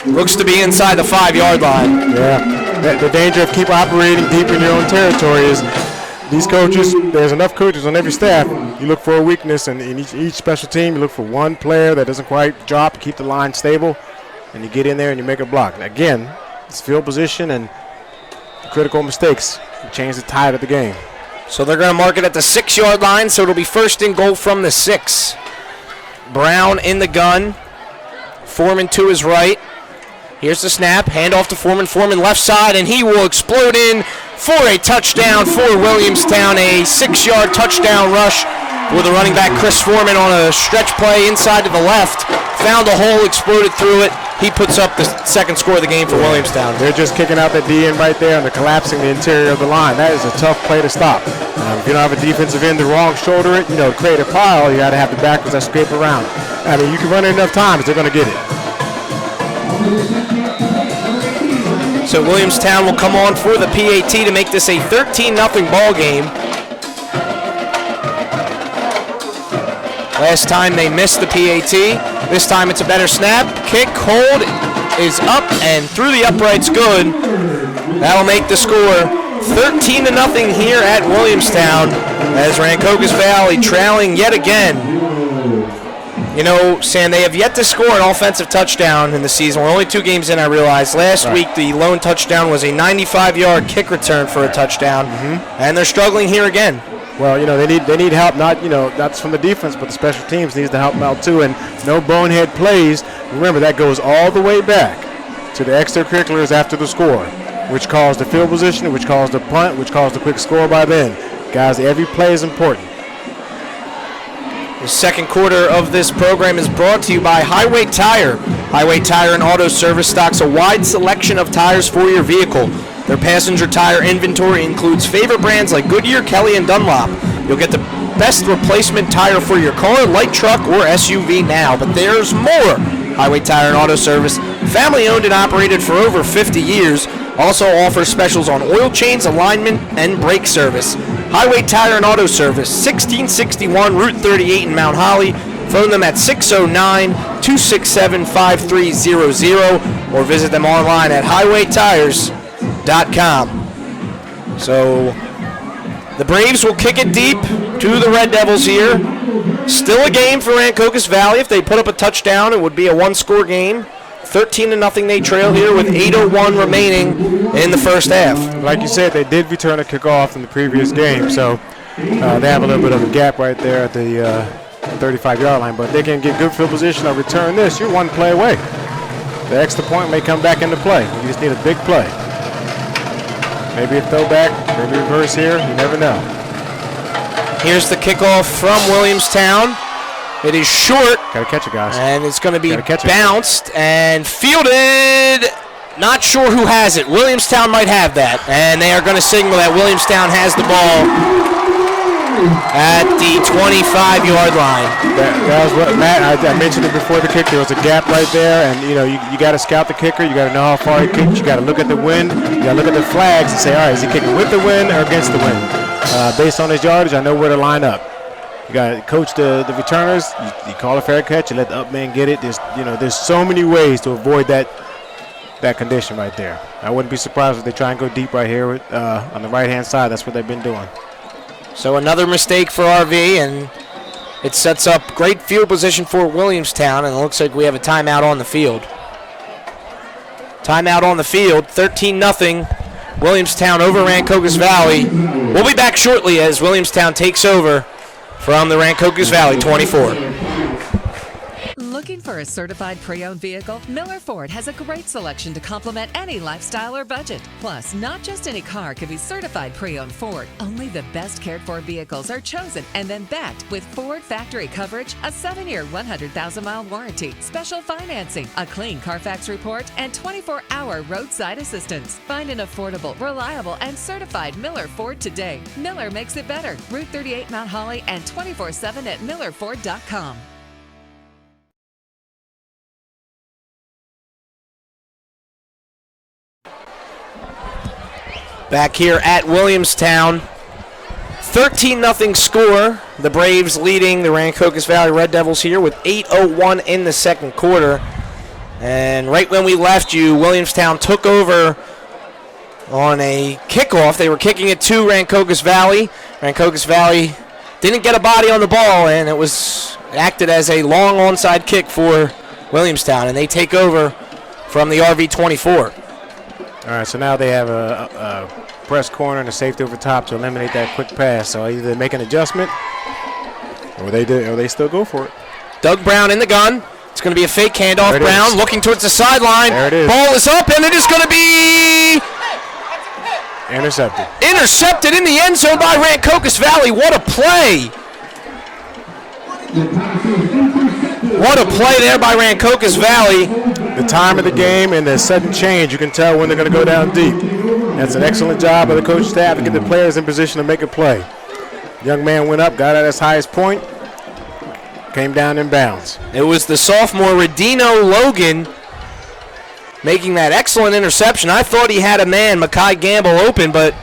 Looks to be inside the 5-yard line. Yeah, the danger of keep operating deep in your own territory is these coaches, there's enough coaches on every staff. You look for a weakness, and in each special team, you look for one player that doesn't quite drop, keep the line stable, and you get in there and you make a block. And again, it's field position and critical mistakes change the tide of the game. So they're going to mark it at the 6-yard line, so it'll be 1st and goal from the 6. Brown in the gun. Foreman to his right. Here's the snap. Handoff to Foreman. Foreman left side, and he will explode in for a touchdown for Williamstown. A 6-yard touchdown rush with the running back Chris Foreman on a stretch play inside to the left. Found a hole, exploded through it. he puts up the second score of the game for Williamstown. They're just kicking out the DN right there, and they're collapsing the interior of the line. That is a tough play to stop. If you don't have a defensive end, the wrong shoulder it, create a pile, you got to have the backwards that scrape around. I mean, you can run it enough times, they're going to get it. So Williamstown will come on for the PAT to make this a 13-0 ball game. Last time they missed the PAT. This time it's a better snap. Kick, hold, is up and through the uprights, good. That'll make the score 13-0 here at Williamstown as Rancocas Valley trailing yet again. Sam, they have yet to score an offensive touchdown in the season. We're only 2 games in, I realize. Last week, the lone touchdown was a 95-yard kick return for a touchdown, and they're struggling here again. Well, they need help, not just from the defense, but the special teams needs to help them out too, and no bonehead plays. Remember, that goes all the way back to the extracurriculars after the score, which caused the field position, which caused the punt, which caused the quick score by then. Guys, every play is important. The second quarter of this program is brought to you by Highway Tire. Highway Tire and Auto Service stocks a wide selection of tires for your vehicle. Their passenger tire inventory includes favorite brands like Goodyear, Kelly, and Dunlop. You'll get the best replacement tire for your car, light truck, or SUV now, but there's more. Highway Tire and Auto Service, family owned and operated for over 50 years, also offers specials on oil change, alignment, and brake service. Highway Tire and Auto Service, 1661 Route 38 in Mount Holly. Phone them at 609-267-5300 or visit them online at highwaytires.com. So the Braves will kick it deep to the Red Devils here. Still a game for Rancocas Valley. If they put up a touchdown, it would be a one-score game. 13-0 they trail here with 8:01 remaining in the first half. Like you said, they did return a kickoff in the previous game, so they have a little bit of a gap right there at the 35-yard line. But they can get good field position or return this. You're one play away. The extra point may come back into play. You just need a big play. Maybe a throwback, maybe reverse here. You never know. Here's the kickoff from Williamstown. It is short. Got to catch it, guys. And it's going to be bounced and fielded. Not sure who has it. Williamstown might have that. And they are going to signal that Williamstown has the ball at the 25-yard line. That was what, Matt, I mentioned it before the kick. There was a gap right there. And, you got to scout the kicker. You got to know how far he kicks. You got to look at the wind. You got to look at the flags and say, all right, is he kicking with the wind or against the wind? Based on his yardage, I know where to line up. You got to coach the returners. You call a fair catch. You let the up man get it. There's so many ways to avoid that condition right there. I wouldn't be surprised if they try and go deep right here on the right-hand side. That's what they've been doing. So another mistake for RV, and it sets up great field position for Williamstown, and it looks like we have a timeout on the field. Timeout on the field, 13-0. Williamstown over Rancocas Valley. We'll be back shortly as Williamstown takes over from the Rancocas Valley 24. Looking for a certified pre-owned vehicle? Miller Ford has a great selection to complement any lifestyle or budget. Plus, not just any car can be certified pre-owned Ford. Only the best cared for vehicles are chosen and then backed with Ford factory coverage, a 7-year, 100,000-mile warranty, special financing, a clean Carfax report, and 24-hour roadside assistance. Find an affordable, reliable, and certified Miller Ford today. Miller makes it better. Route 38 Mount Holly and 24/7 at millerford.com. Back here at Williamstown, 13-0 score. The Braves leading the Rancocas Valley Red Devils here with 8:01 in the second quarter. And right when we left you, Williamstown took over on a kickoff. They were kicking it to Rancocas Valley. Rancocas Valley didn't get a body on the ball, and it acted as a long onside kick for Williamstown, and they take over from the RV 24. All right, so now they have a press corner and a safety over top to eliminate that quick pass. So either they make an adjustment, or they still go for it. Doug Brown in the gun. It's going to be a fake handoff. Brown looking towards the sideline. There it is. Ball is up, and it is going to be intercepted. Intercepted in the end zone by Rancocas Valley. What a play! What a play there by Rancocas Valley. the time of the game and the sudden change, you can tell when they're going to go down deep. That's an excellent job by the coaching staff to get the players in position to make a play. Young man went up, got at his highest point, came down in bounds. It was the sophomore Radino Logan making that excellent interception. I thought he had a man, Makai Gamble, open, but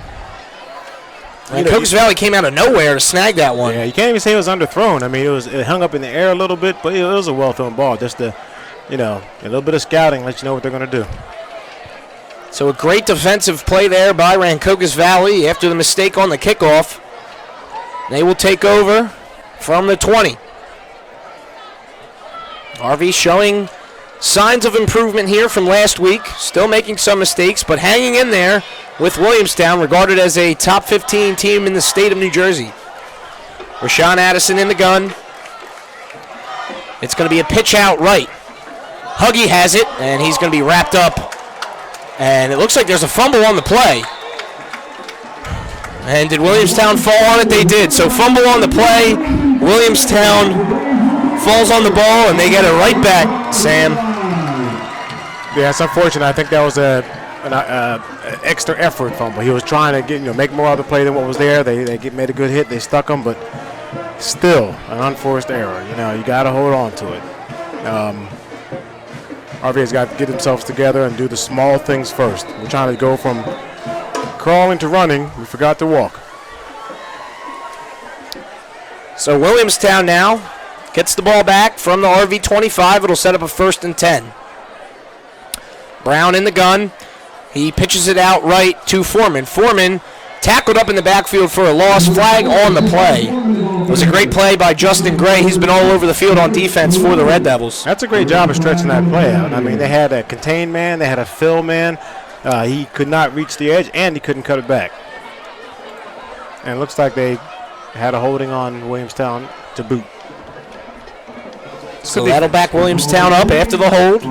Rancocas Valley came out of nowhere to snag that one. Yeah, you can't even say it was underthrown. I mean, it hung up in the air a little bit, but it was a well-thrown ball. Just a little bit of scouting lets you know what they're going to do. So a great defensive play there by Rancocas Valley after the mistake on the kickoff. They will take over from the 20. RV showing signs of improvement here from last week. Still making some mistakes, but hanging in there with Williamstown, regarded as a top 15 team in the state of New Jersey. Rashawn Addison in the gun. It's going to be a pitch out right. Huggy has it, and he's going to be wrapped up. And it looks like there's a fumble on the play. And did Williamstown fall on it? They did. So fumble on the play. Williamstown falls on the ball, and they get it right back, Sam. Yeah, it's unfortunate. I think that was an extra effort fumble. He was trying to make more of the play than what was there. They made a good hit. They stuck him, but still an unforced error. You got to hold on to it. RV's got to get themselves together and do the small things first. We're trying to go from crawling to running. We forgot to walk. So Williamstown now gets the ball back from the RV 25. It'll set up a 1st and 10. Brown in the gun. He pitches it out right to Foreman. Foreman tackled up in the backfield for a loss. Flag on the play. It was a great play by Justin Gray. He's been all over the field on defense for the Red Devils. That's a great job of stretching that play out. I mean, they had a contained man. They had a fill man. He could not reach the edge, and he couldn't cut it back. And it looks like they had a holding on Williamstown to boot. So that'll back Williamstown up after the hold.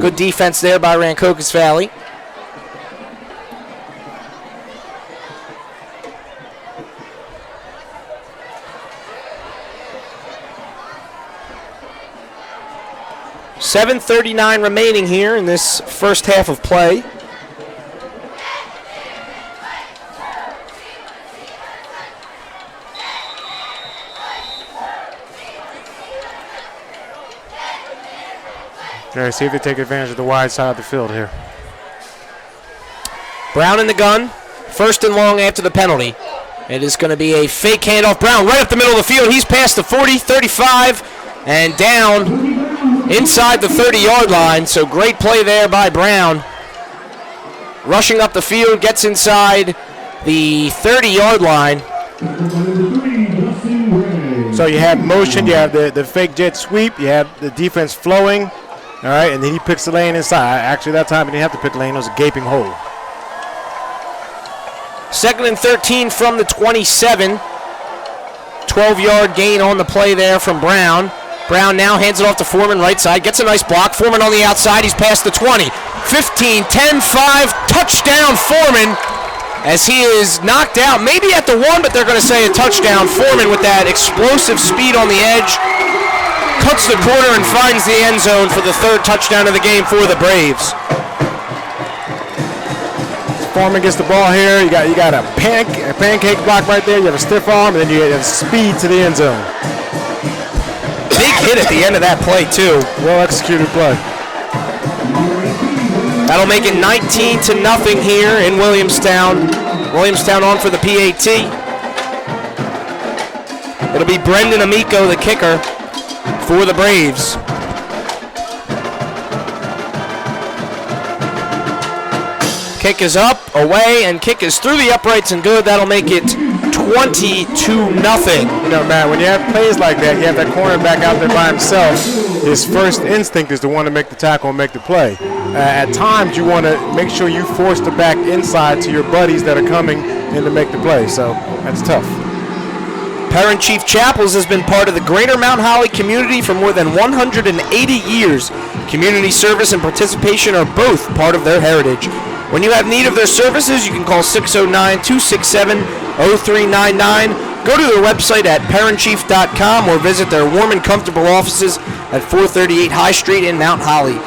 Good defense there by Rancocas Valley. .7:39 remaining here in this first half of play. Okay, see if they take advantage of the wide side of the field here. Brown in the gun. 1st and long after the penalty. It is going to be a fake handoff. Brown right up the middle of the field. He's past the 40, 35, and down inside the 30-yard line. So great play there by Brown. Rushing up the field, gets inside the 30-yard line. So you have motion, you have the fake jet sweep, you have the defense flowing, all right, and then he picks the lane inside. Actually, that time he didn't have to pick the lane. It was a gaping hole. 2nd and 13 from the 27. 12-yard gain on the play there from Brown. Brown now hands it off to Foreman, right side. Gets a nice block. Foreman on the outside. He's past the 20. 15, 10, 5. Touchdown, Foreman, as he is knocked out. Maybe at the 1, but they're going to say a touchdown. Foreman with that explosive speed on the edge. Cuts the corner and finds the end zone for the 3rd touchdown of the game for the Braves. Foreman gets the ball here. You got a pancake block right there. You have a stiff arm, and then you have speed to the end zone. Big hit at the end of that play, too. Well executed play. That'll make it 19-0 here in Williamstown. Williamstown on for the PAT. It'll be Brendan Amico, the kicker, for the Braves. Kick is up, away, and kick is through the uprights and good. That'll make it 20-0. Matt, when you have plays like that, you have that cornerback out there by himself. His first instinct is to want to make the tackle and make the play. At times, you want to make sure you force the back inside to your buddies that are coming in to make the play. So that's tough. Parent Chief Chapels has been part of the Greater Mount Holly community for more than 180 years. Community service and participation are both part of their heritage. When you have need of their services, you can call 609-267-0399. Go to their website at parentchief.com or visit their warm and comfortable offices at 438 High Street in Mount Holly.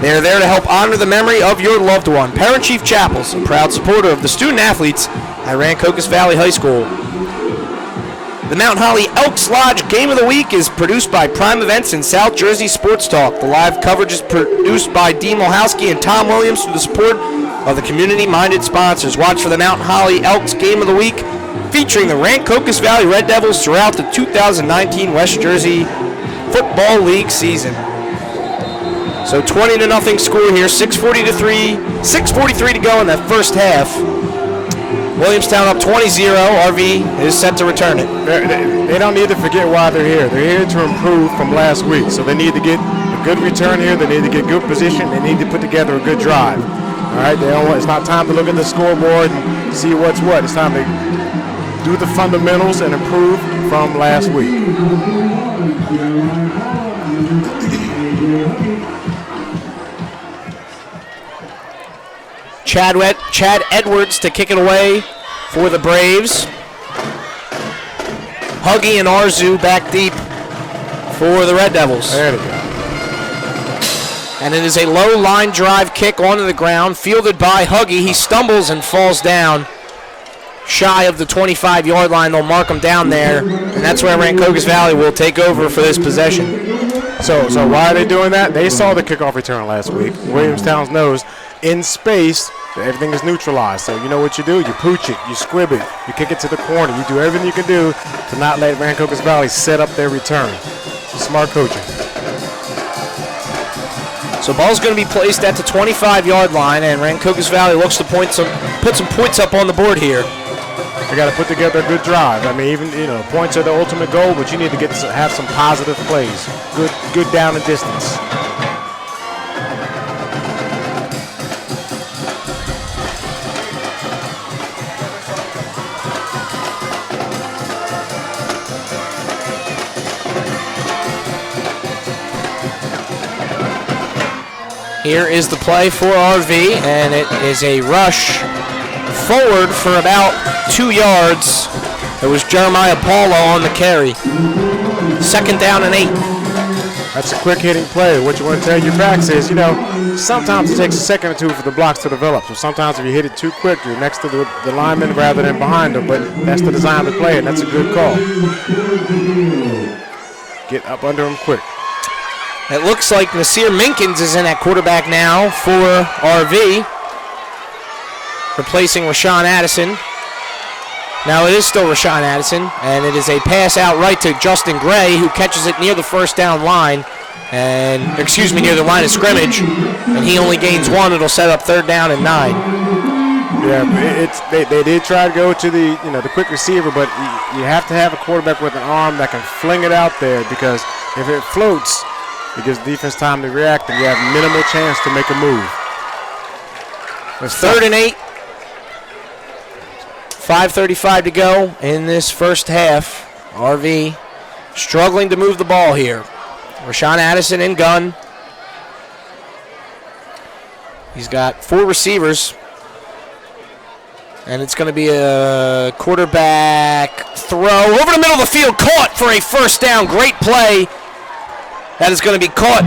They are there to help honor the memory of your loved one. Parent Chief Chapels, a proud supporter of the student-athletes at Rancocas Valley High School. The Mount Holly Elks Lodge Game of the Week is produced by Prime Events and South Jersey Sports Talk. The live coverage is produced by Dean Mulhowski and Tom Williams through the support of the community-minded sponsors. Watch for the Mount Holly Elks Game of the Week featuring the Rancocas Valley Red Devils throughout the 2019 West Jersey Football League season. So 20-0 score here, 6:43 to go in that first half. Williamstown up 20-0. RV is set to return it. They don't need to forget why they're here. They're here to improve from last week. So they need to get a good return here. They need to get good position. They need to put together a good drive. All right, it's not time to look at the scoreboard and see what's what. It's time to do the fundamentals and improve from last week. Chad Edwards to kick it away for the Braves. Huggy and Arzu back deep for the Red Devils. There we go. And it is a low line drive kick onto the ground, fielded by Huggy. He stumbles and falls down shy of the 25-yard line. They'll mark him down there, and that's where Rancocas Valley will take over for this possession. So why are they doing that? They saw the kickoff return last week. Williamstown's knows in space, everything is neutralized. So you know what you do? You pooch it, you squib it, you kick it to the corner. You do everything you can do to not let Rancocas Valley set up their return. Smart coaching. So ball's going to be placed at the 25-yard line, and Rancocas Valley looks to put some points up on the board here. You got to put together a good drive. I mean, even points are the ultimate goal, but you need to have some positive plays. Good down and distance. Here is the play for RV, and it is a rush forward for about 2 yards. It was Jeremiah Paulo on the carry. 2nd down and 8. That's a quick hitting play. What you want to tell your backs is, sometimes it takes a second or two for the blocks to develop. So sometimes if you hit it too quick, you're next to the lineman rather than behind them. But that's the design of the play, and that's a good call. Get up under him quick. It looks like Nasir Minkins is in at quarterback now for RV, replacing Rashawn Addison. Now it is still Rashawn Addison, and it is a pass out right to Justin Gray, who catches it near the first down line, near the line of scrimmage, and he only gains 1. It'll set up 3rd down and 9. Yeah, they did try to go to the quick receiver, but you have to have a quarterback with an arm that can fling it out there, because if it floats, it gives the defense time to react, and you have minimal chance to make a move. It's 3rd and 8. 5:35 to go in this first half. RV struggling to move the ball here. Rashawn Addison in gun. He's got 4 receivers. And it's going to be a quarterback throw over the middle of the field, caught for a first down. Great play. That is going to be caught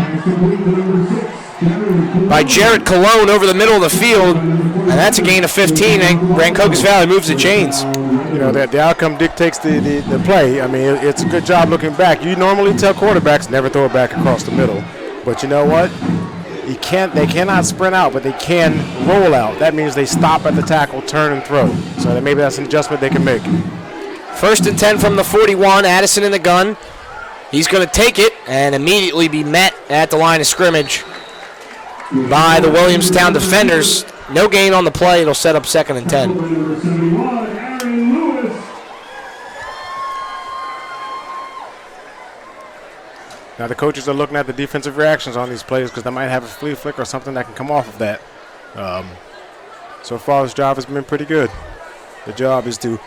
by Jarrett Colon over the middle of the field, and that's a gain of 15, and Rancocas Valley moves the chains. That the outcome dictates the play. I mean, it's a good job looking back. You normally tell quarterbacks never throw it back across the middle, but you know what? They cannot sprint out, but they can roll out. That means they stop at the tackle, turn, and throw. So maybe that's an adjustment they can make. 1st and 10 from the 41, Addison in the gun. He's going to take it and immediately be met at the line of scrimmage by the Williamstown defenders. No gain on the play. It'll set up 2nd and 10. Now the coaches are looking at the defensive reactions on these plays, because they might have a flea flick or something that can come off of that. So far, this job has been pretty good. The job is to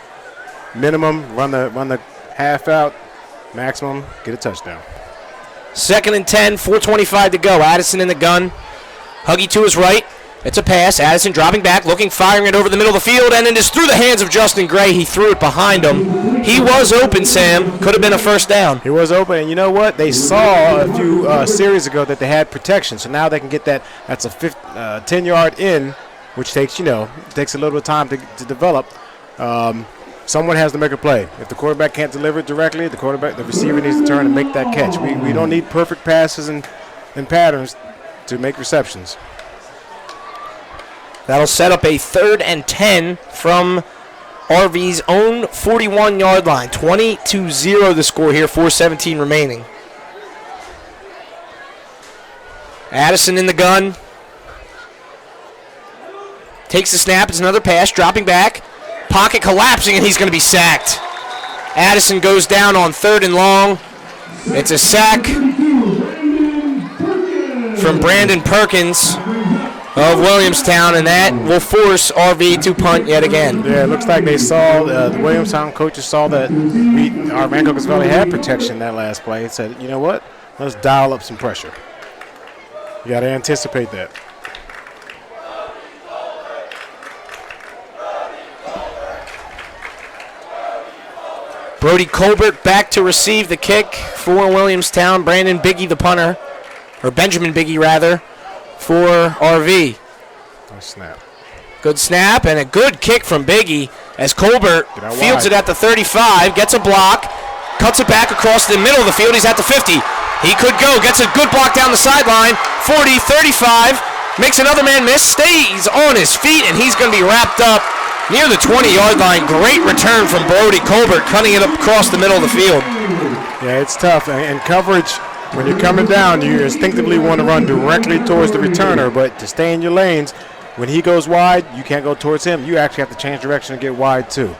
minimum run the half out, maximum get a touchdown. 2nd and 10, 4:25 to go. Addison in the gun. Huggy to his right. It's a pass. Addison dropping back, firing it over the middle of the field, and it is through the hands of Justin Gray. He threw it behind him. He was open, Sam. Could have been a first down. He was open, and you know what? They saw a few series ago that they had protection, so now they can get that. That's a 10-yard in, which takes, takes a little bit of time to develop. Someone has to make a play. If the quarterback can't deliver it directly, the receiver needs to turn and make that catch. We don't need perfect passes and patterns to make receptions. That'll set up a 3rd and 10 from RV's own 41-yard line. 20-0 the score here, 4:17 remaining. Addison in the gun. Takes the snap. It's another pass. Dropping back. Pocket collapsing, and he's going to be sacked. Addison goes down on 3rd and long. It's a sack from Brandon Perkins of Williamstown, and that will force RV to punt yet again. Yeah, it looks like they saw, the Williamstown coaches saw that our Rancocas Valley had protection that last play and said, you know what, let's dial up some pressure. You got to anticipate that. Brody Colbert back to receive the kick for Williamstown. Brandon Biggie, the punter, or Benjamin Biggie rather, for RV. Nice snap. Good snap and a good kick from Biggie as Colbert fields it at the 35, gets a block, cuts it back across the middle of the field. He's at the 50. He could go, gets a good block down the sideline. 40, 35, makes another man miss, stays on his feet, and he's going to be wrapped up near the 20-yard line. Great return from Brody Colbert, cutting it up across the middle of the field. Yeah, it's tough. And coverage, when you're coming down, you instinctively want to run directly towards the returner, but to stay in your lanes, when he goes wide, you can't go towards him. You actually have to change direction and get wide too.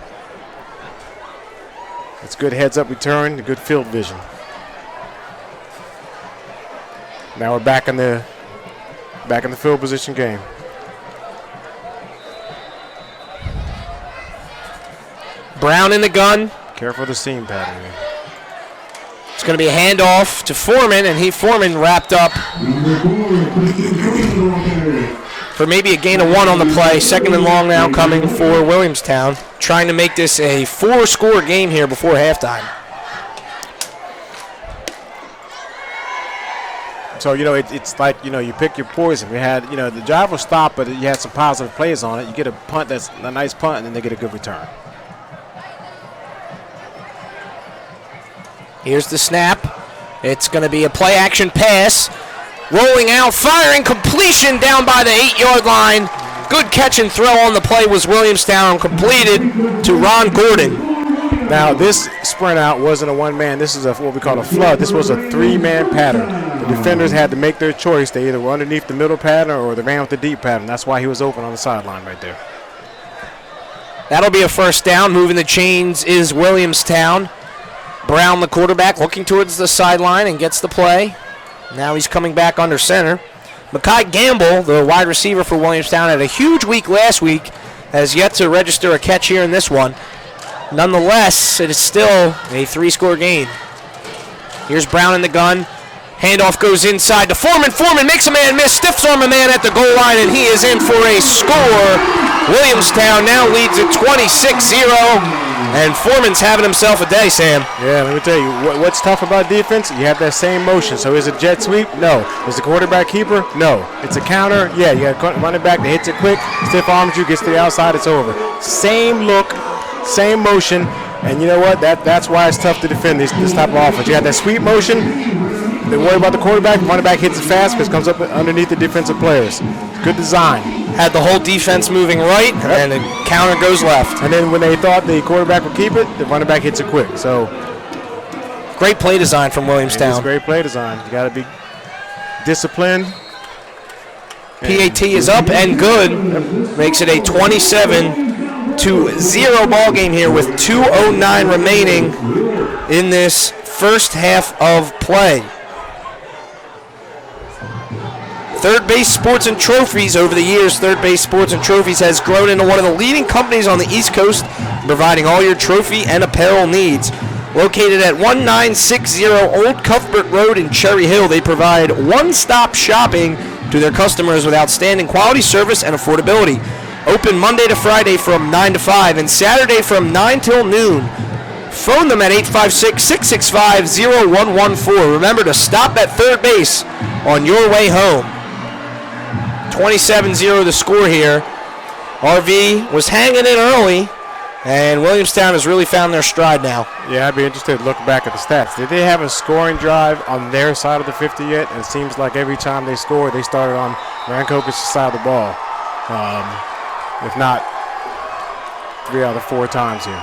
It's good heads-up return, good field vision. Now we're back in the field position game. Brown in the gun. Careful of the seam pattern here. It's going to be a handoff to Foreman, and Foreman wrapped up for maybe a gain of 1 on the play. 2nd and long now coming for Williamstown, trying to make this a 4-score game here before halftime. So, it's like, you pick your poison. We had, the drive will stop, but you had some positive plays on it. You get a punt that's a nice punt, and then they get a good return. Here's the snap. It's going to be a play-action pass. Rolling out, firing, completion down by the 8-yard line. Good catch and throw on the play was Williamstown, completed to Ron Gordon. Now, this sprint out wasn't a one-man. This is what we call a flood. This was a 3-man pattern. The defenders had to make their choice. They either were underneath the middle pattern or they ran with the deep pattern. That's why he was open on the sideline right there. That'll be a first down. Moving the chains is Williamstown. Brown, the quarterback, looking towards the sideline and gets the play. Now he's coming back under center. Makai Gamble, the wide receiver for Williamstown, had a huge week last week, has yet to register a catch here in this one. Nonetheless, it is still a 3-score game. Here's Brown in the gun. Handoff goes inside to Foreman. Foreman makes a man miss, stiffs arm a man at the goal line, and he is in for a score. Williamstown now leads at 26-0. And Foreman's having himself a day, Sam. Yeah, let me tell you, what's tough about defense, you have that same motion. So is it jet sweep? No. Is the quarterback keeper? No. It's a counter? Yeah, you got to run it back that hits it quick, stiff arms you, gets to the outside, it's over. Same look, same motion, and you know what? That's why it's tough to defend this type of offense. You got that sweep motion, they worry about the quarterback, running back hits it fast because it comes up underneath the defensive players. Good design. Had the whole defense moving right, and the counter goes left. And then when they thought the quarterback would keep it, the running back hits it quick. So great play design from Williamstown. It's great play design. You got to be disciplined. PAT is up and good. Makes it a 27-0 ball game here with 2:09 remaining in this first half of play. Third Base Sports and Trophies. Over the years, Third Base Sports and Trophies has grown into one of the leading companies on the East Coast, providing all your trophy and apparel needs. Located at 1960 Old Cuthbert Road in Cherry Hill, they provide one-stop shopping to their customers with outstanding quality service and affordability. Open Monday to Friday from 9 to 5 and Saturday from 9 till noon. Phone them at 856-665-0114. Remember to stop at third base on your way home. 27-0 the score here. RV was hanging in early, and Williamstown has really found their stride now. Yeah, I'd be interested to look back at the stats. Did they have a scoring drive on their side of the 50 yet? And it seems like every time they scored, they started on Rancocas' side of the ball. If not, 3 out of 4 times here.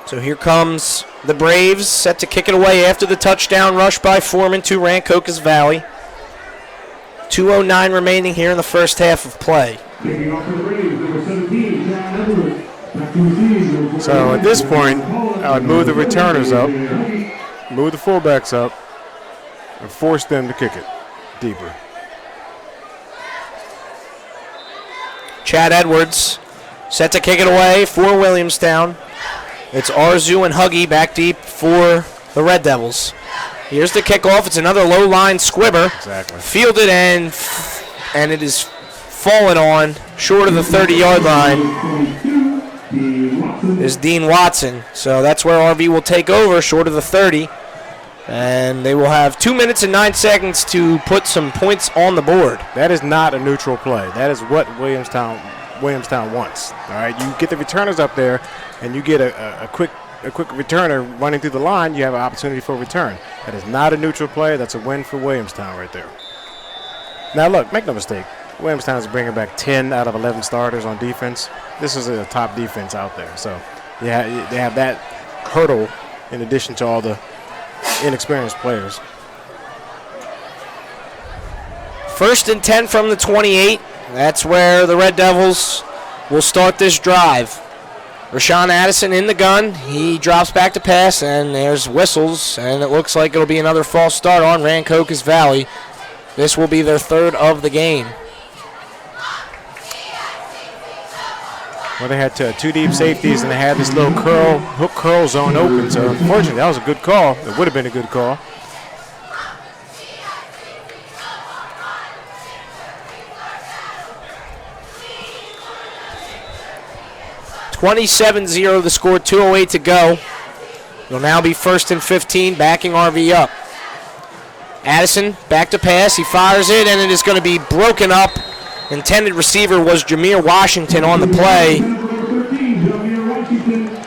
So here comes the Braves, set to kick it away after the touchdown rush by Foreman to Rancocas Valley. 2:09 remaining here in the first half of play. So at this point, I would move the returners up, move the fullbacks up, and force them to kick it deeper. Chad Edwards set to kick it away for Williamstown. It's Arzu and Huggy back deep for the Red Devils. Here's the kickoff. It's another low-line squibber. Exactly. Fielded and it is fallen on short of the 30-yard line is Dean Watson. So that's where RV will take over, short of the 30. And they will have 2 minutes and 9 seconds to put some points on the board. That is not a neutral play. That is what Williamstown wants. All right, you get the returners up there, and you get a quick returner running through the line. You have an opportunity for a return. That is not a neutral play. That's a win for Williamstown right there. Now look, make no mistake. Williamstown is bringing back 10 out of 11 starters on defense. This is a top defense out there. So yeah, they have that hurdle in addition to all the inexperienced players. 1st and 10 from the 28. That's where the Red Devils will start this drive. Rashawn Addison in the gun. He drops back to pass, and there's whistles, and it looks like it'll be another false start on Rancocas Valley. This will be their 3rd of the game. Well, they had 2 deep safeties, and they had this little hook curl zone open. So unfortunately, that was a good call. It would have been a good call. 27-0 the score, 2:08 to go. It'll now be 1st and 15, backing RV up. Addison back to pass. He fires it, and it is going to be broken up. Intended receiver was Jameer Washington on the play.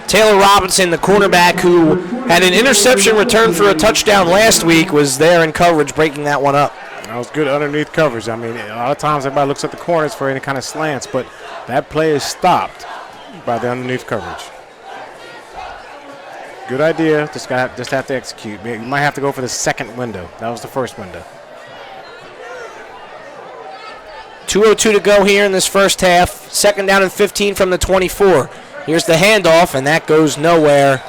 Taylor Robinson, the cornerback who had an interception return for a touchdown last week, was there in coverage breaking that one up. That was good underneath coverage. I mean, a lot of times everybody looks at the corners for any kind of slants, but that play is stopped by the underneath coverage. Good idea. Just have to execute. You might have to go for the second window. That was the first window. 2:02 to go here in this first half. 2nd down and 15 from the 24. Here's the handoff, and that goes nowhere.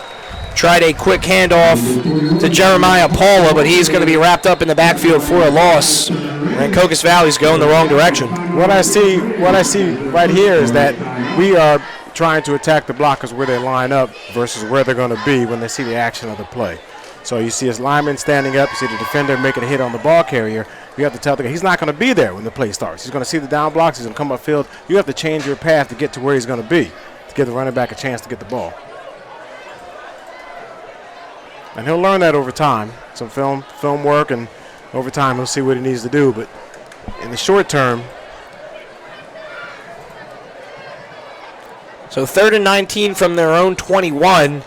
Tried a quick handoff to Jeremiah Paula, but he's going to be wrapped up in the backfield for a loss. Rancocas Valley's going the wrong direction. What I see right here is that we are trying to attack the blockers where they line up versus where they're going to be when they see the action of the play. So you see his lineman standing up, you see the defender making a hit on the ball carrier. You have to tell the guy he's not going to be there when the play starts. He's going to see the down blocks. He's going to come upfield. You have to change your path to get to where he's going to be to give the running back a chance to get the ball. And he'll learn that over time. Some film work, and over time he'll see what he needs to do. But in the short term. So 3rd and 19 from their own 21.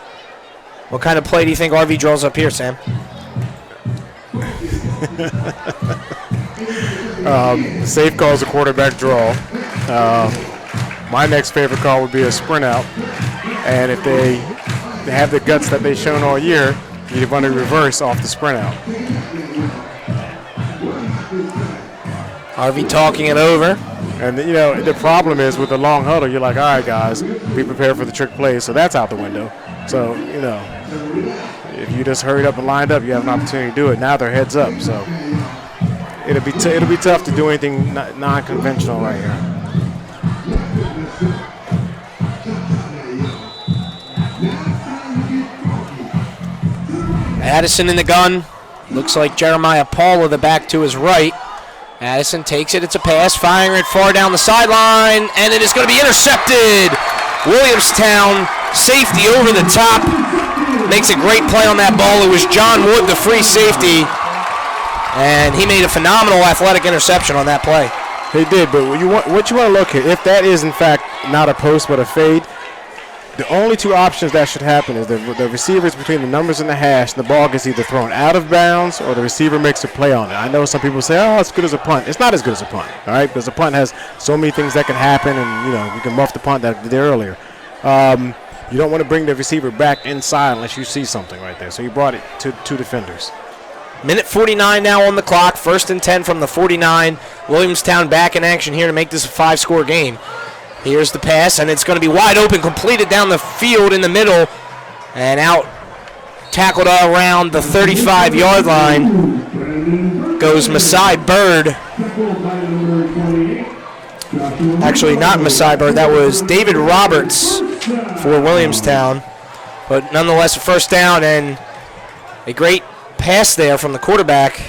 What kind of play do you think RV draws up here, Sam? Safe call is a quarterback draw. My next favorite call would be a sprint out. And if they have the guts that they've shown all year, you run a reverse off the sprint out. RV talking it over. And, you know, the problem is with the long huddle, you're like, all right, guys, be prepared for the trick plays. So that's out the window. So, you know, if you just hurried up and lined up, you have an opportunity to do it. Now they're heads up. So it'll be tough to do anything non-conventional right here. Addison in the gun. Looks like Jeremiah Paula, the back to his right. Addison takes it. It's a pass, firing it far down the sideline, and it is going to be intercepted Williamstown safety over the top. Makes a great play on that ball. It was John Wood, the free safety. And he made a phenomenal athletic interception on that play. He did, but what you want to look at, if that is in fact not a post but a fade, the only two options that should happen is the receivers between the numbers and the hash, and the ball gets either thrown out of bounds or the receiver makes a play on it. I know some people say, oh, it's good as a punt. It's not as good as a punt, all right, because a punt has so many things that can happen, and, you know, you can muff the punt that I did earlier. You don't want to bring the receiver back inside unless you see something right there. So you brought it to two defenders. Minute 49 now on the clock. 1st and 10 from the 49. Williamstown back in action here to make this a 5-score game. Here's the pass, and it's going to be wide open, completed down the field in the middle, and out, tackled around the 35-yard line. Goes Masai Bird. Actually, not Masai Bird. That was David Roberts for Williamstown. But nonetheless, a first down and a great pass there from the quarterback.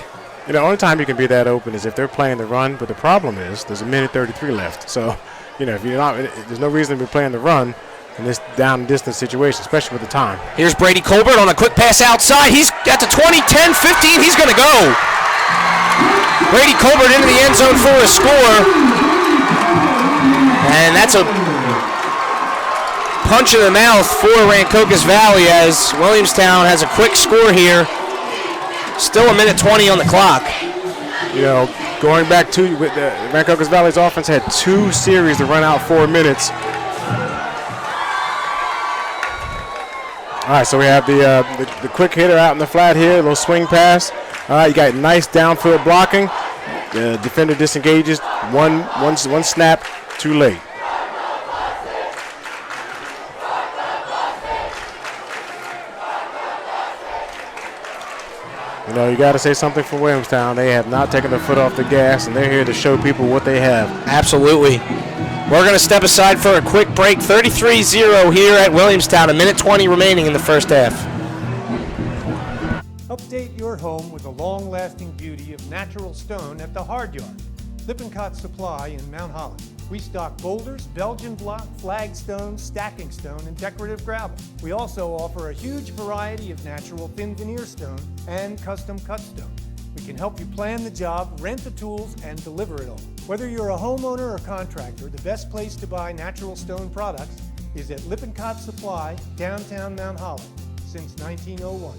You know, the only time you can be that open is if they're playing the run, but the problem is there's a minute 33 left. So, you know, if you're not, there's no reason to be playing the run in this down and distance situation, especially with the time. Here's Brady Colbert on a quick pass outside. He's at the 20, 10, 15. He's going to go. Brady Colbert into the end zone for a score. And that's a punch in the mouth for Rancocas Valley as Williamstown has a quick score here. Still a minute 20 on the clock. You know, going back to Rancocas Valley's offense had 2 series to run out 4 minutes. All right, so we have the quick hitter out in the flat here, a little swing pass. All right, you got nice downfield blocking. The defender disengages. One snap, too late. You know, you got to say something for Williamstown. They have not taken their foot off the gas, and they're here to show people what they have. Absolutely. We're going to step aside for a quick break. 33-0 here at Williamstown. A minute 20 remaining in the first half. Update your home with the long-lasting beauty of natural stone at the Hard Yard. Lippincott Supply in Mount Holly. We stock boulders, Belgian block, flagstone, stacking stone, and decorative gravel. We also offer a huge variety of natural thin veneer stone and custom cut stone. We can help you plan the job, rent the tools, and deliver it all. Whether you're a homeowner or contractor, the best place to buy natural stone products is at Lippincott Supply, downtown Mount Holly, since 1901.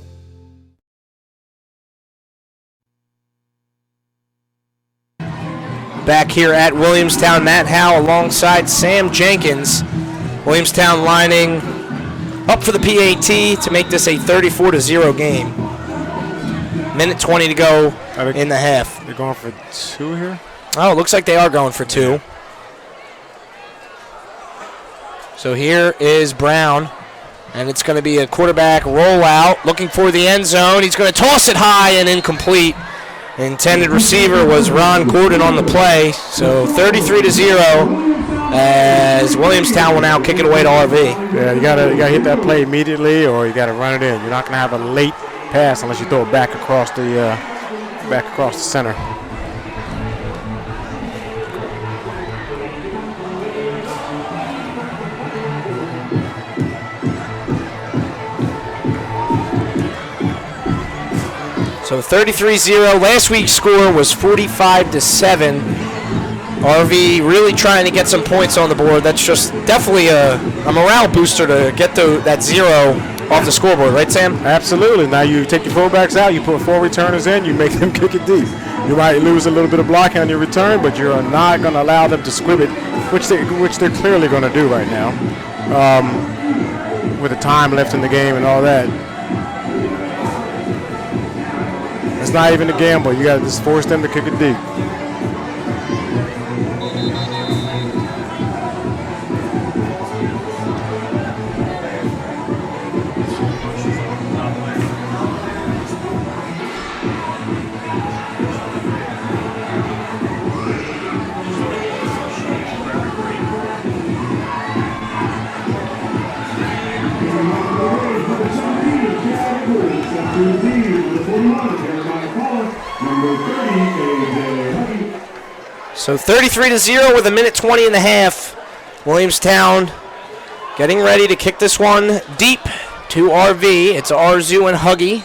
Back here at Williamstown, Matt Howe alongside Sam Jenkins. Williamstown lining up for the PAT to make this a 34-0 game. Minute 20 to go in the half. They're going for 2 here? Oh, it looks like they are going for 2. Yeah. So here is Brown, and it's going to be a quarterback rollout, looking for the end zone. He's going to toss it high and incomplete. Intended receiver was Ron Gordon on the play. So 33-0 as Williamstown will now kick it away to RV. Yeah, you gotta hit that play immediately, or you gotta run it in. You're not gonna have a late pass unless you throw it back across the center. So 33-0. Last week's score was 45-7. RV really trying to get some points on the board. That's just definitely a morale booster to get that 0 off the scoreboard, right, Sam? Absolutely. Now you take your fullbacks out, you put 4 returners in, you make them kick it deep. You might lose a little bit of blocking on your return, but you're not going to allow them to squib it, which they're clearly going to do right now, with the time left in the game and all that. It's not even a gamble. You got to just force them to kick it deep. So 33-0 with a minute 20 in the half. Williamstown Getting ready to kick this one deep to RV. It's Arzu and Huggy.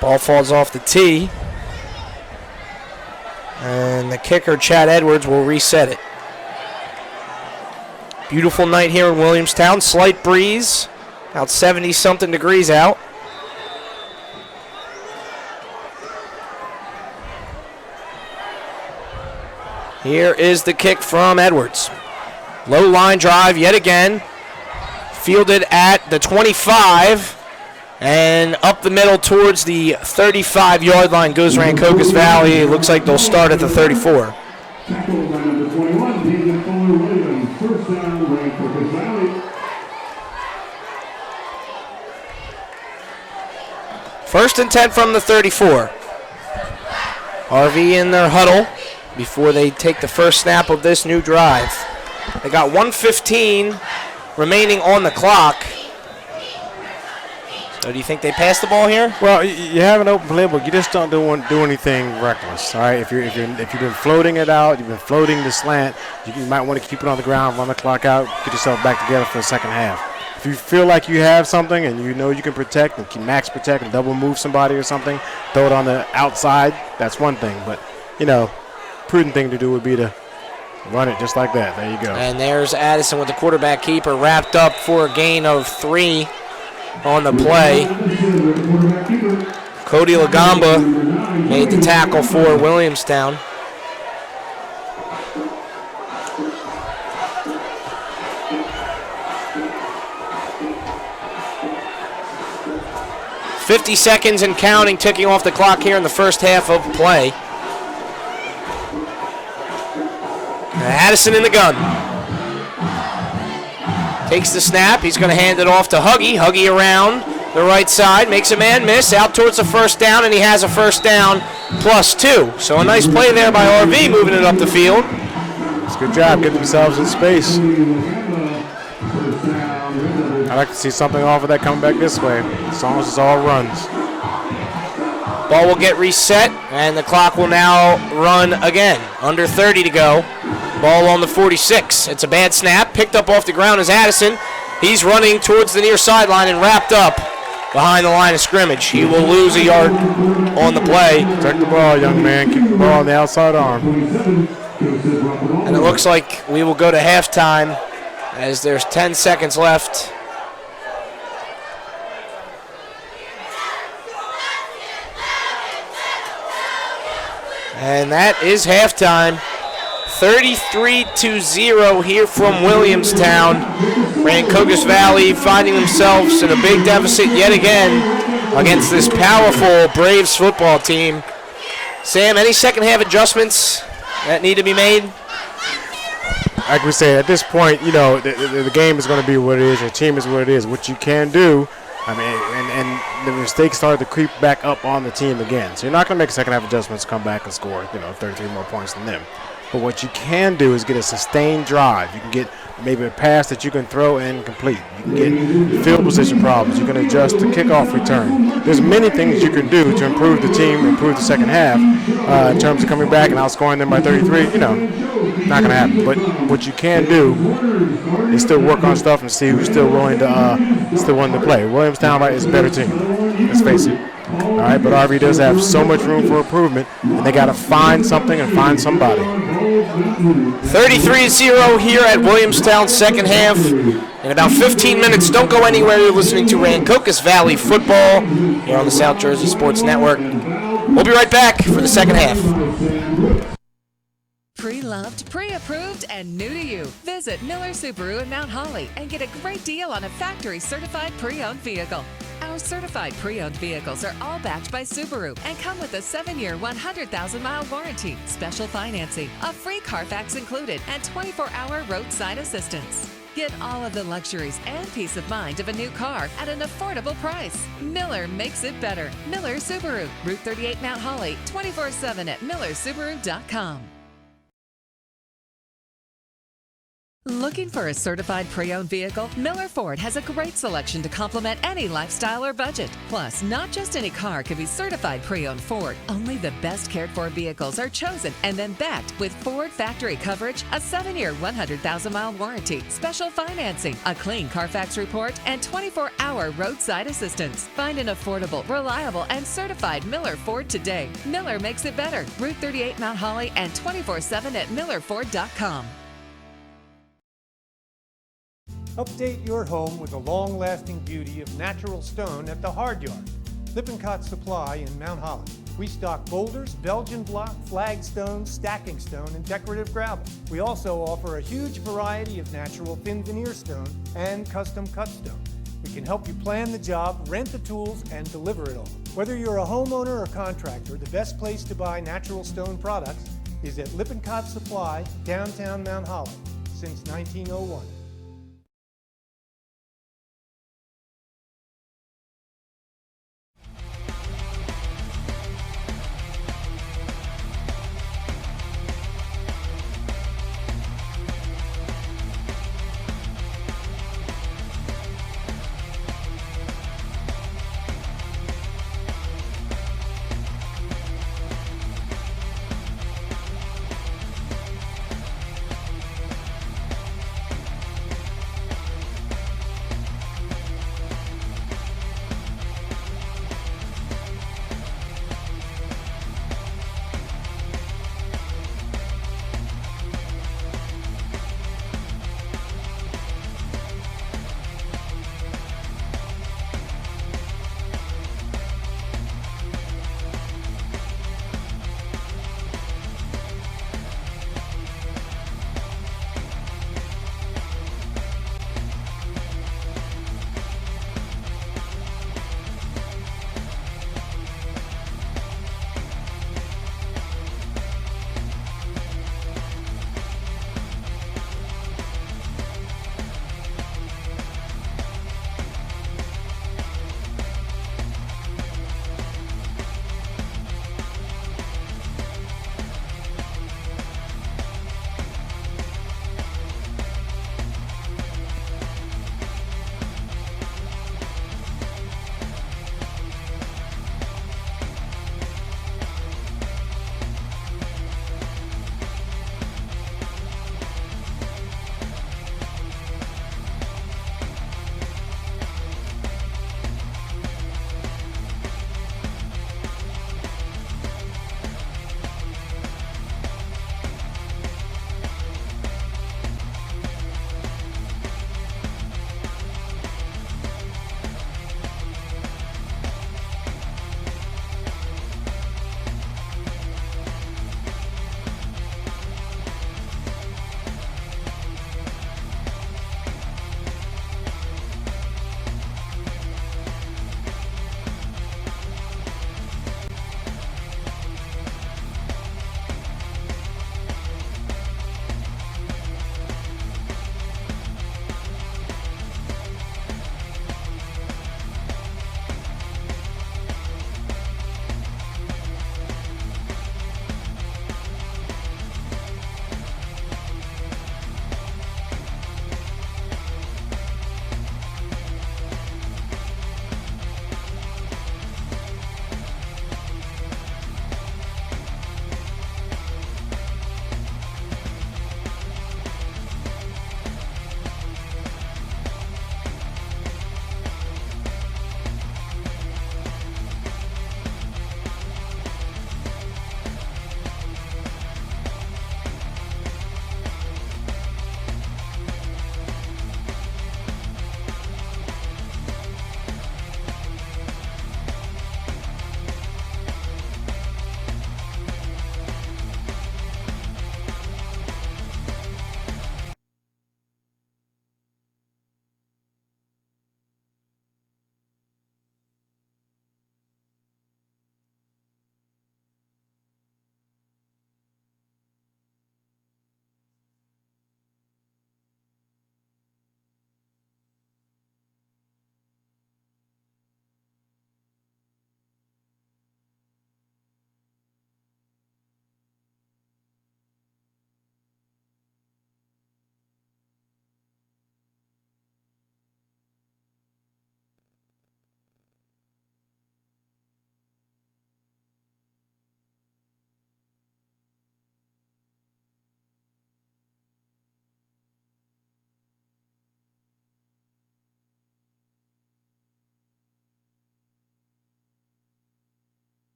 Ball falls off the tee. And the kicker, Chad Edwards, will reset it. Beautiful night here in Williamstown. Slight breeze. About 70-something degrees out. Here is the kick from Edwards. Low line drive yet again. Fielded at the 25. And up the middle towards the 35-yard line goes Rancocas Valley. It looks like they'll start at the 34. First and 10 from the 34. RV in their huddle before they take the first snap of this new drive. They got 1:15 remaining on the clock. So do you think they pass the ball here? Well, you have an open playbook. You just don't do anything reckless, all right? If you've been floating it out, you've been floating the slant, you might want to keep it on the ground, run the clock out, get yourself back together for the second half. If you feel like you have something and you know you can protect and can max protect and double move somebody or something, throw it on the outside, that's one thing. But, prudent thing to do would be to run it just like that. There you go. And there's Addison with the quarterback keeper wrapped up for a gain of 3 on the play. Cody Lagamba made the tackle for Williamstown. $50 seconds and counting, ticking off the clock here in the first half of play. Addison in the gun. Takes the snap. He's going to hand it off to Huggy. Huggy around the right side. Makes a man miss. Out towards the first down, and he has a first down +2. So a nice play there by RV moving it up the field. It's a good job getting themselves in space. I'd like to see something off of that coming back this way, as long as it's all runs. Ball will get reset, and the clock will now run again. Under 30 to go. Ball on the 46. It's a bad snap. Picked up off the ground is Addison. He's running towards the near sideline and wrapped up behind the line of scrimmage. He will lose a yard on the play. Take the ball, young man. Keep the ball on the outside arm. And it looks like we will go to halftime as there's 10 seconds left. And that is halftime. 33-0 here from Williamstown. Rancocas Valley finding themselves in a big deficit yet again against this powerful Braves football team. Sam, any second half adjustments that need to be made? Like we say, at this point, the game is going to be what it is. Your team is what it is. What you can do, and the mistakes started to creep back up on the team again. So you're not going to make second half adjustments, come back and score, 33 more points than them. But what you can do is get a sustained drive. You can get maybe a pass that you can throw and complete. You can get field position problems. You can adjust the kickoff return. There's many things you can do to improve the team, improve the second half in terms of coming back and outscoring them by 33. Not going to happen. But what you can do is still work on stuff and see who's still willing to play. Williamstown is a better team. Let's face it. All right, but RV does have so much room for improvement, and they got to find something and find somebody. 33-0 here at Williamstown, second half. In about 15 minutes, don't go anywhere. You're listening to Rancocas Valley football here on the South Jersey Sports Network. We'll be right back for the second half. Pre-loved, pre-approved, and new to you. Visit Miller Subaru in Mount Holly and get a great deal on a factory-certified pre-owned vehicle. Our certified pre-owned vehicles are all backed by Subaru and come with a 7-year, 100,000-mile warranty, special financing, a free Carfax included, and 24-hour roadside assistance. Get all of the luxuries and peace of mind of a new car at an affordable price. Miller makes it better. Miller Subaru, Route 38 Mount Holly, 24/7 at millersubaru.com. Looking for a certified pre-owned vehicle? Miller Ford has a great selection to complement any lifestyle or budget. Plus, not just any car can be certified pre-owned Ford. Only the best cared for vehicles are chosen and then backed with Ford factory coverage, a 7-year, 100,000-mile warranty, special financing, a clean Carfax report, and 24-hour roadside assistance. Find an affordable, reliable, and certified Miller Ford today. Miller makes it better. Route 38 Mount Holly and 24/7 at millerford.com. Update your home with the long-lasting beauty of natural stone at the Hard Yard. Lippincott Supply in Mount Holly. We stock boulders, Belgian block, flagstone, stacking stone, and decorative gravel. We also offer a huge variety of natural thin veneer stone and custom cut stone. We can help you plan the job, rent the tools, and deliver it all. Whether you're a homeowner or contractor, the best place to buy natural stone products is at Lippincott Supply, downtown Mount Holly, since 1901.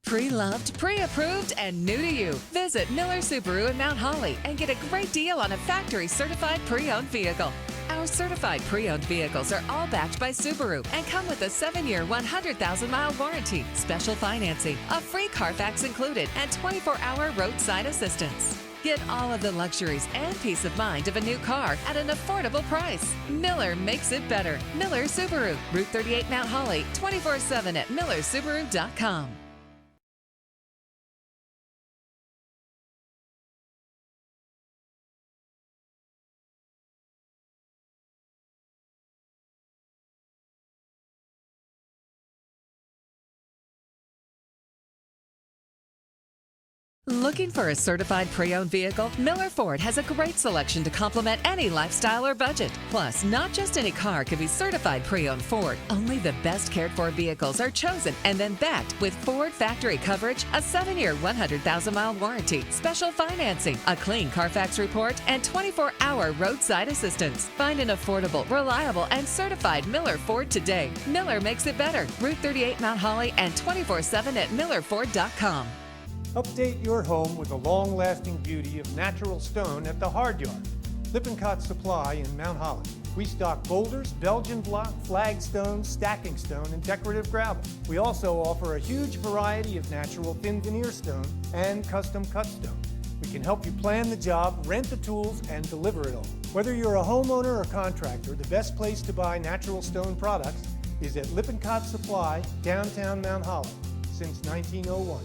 Pre-loved, pre-approved, and new to you. Visit Miller Subaru in Mount Holly and get a great deal on a factory-certified pre-owned vehicle. Our certified pre-owned vehicles are all backed by Subaru and come with a 7-year, 100,000-mile warranty, special financing, a free Carfax included, and 24-hour roadside assistance. Get all of the luxuries and peace of mind of a new car at an affordable price. Miller makes it better. Miller Subaru, Route 38 Mount Holly, 24/7 at millersubaru.com. Looking for a certified pre-owned vehicle? Miller Ford has a great selection to complement any lifestyle or budget. Plus, not just any car can be certified pre-owned Ford. Only the best cared for vehicles are chosen and then backed with Ford factory coverage, a 7-year, 100,000-mile warranty, special financing, a clean Carfax report, and 24-hour roadside assistance. Find an affordable, reliable, and certified Miller Ford today. Miller makes it better. Route 38 Mount Holly and 24/7 at millerford.com. Update your home with the long-lasting beauty of natural stone at the Hard Yard. Lippincott Supply in Mount Holly. We stock boulders, Belgian block, flagstone, stacking stone, and decorative gravel. We also offer a huge variety of natural thin veneer stone and custom cut stone. We can help you plan the job, rent the tools, and deliver it all. Whether you're a homeowner or contractor, the best place to buy natural stone products is at Lippincott Supply, downtown Mount Holly, since 1901.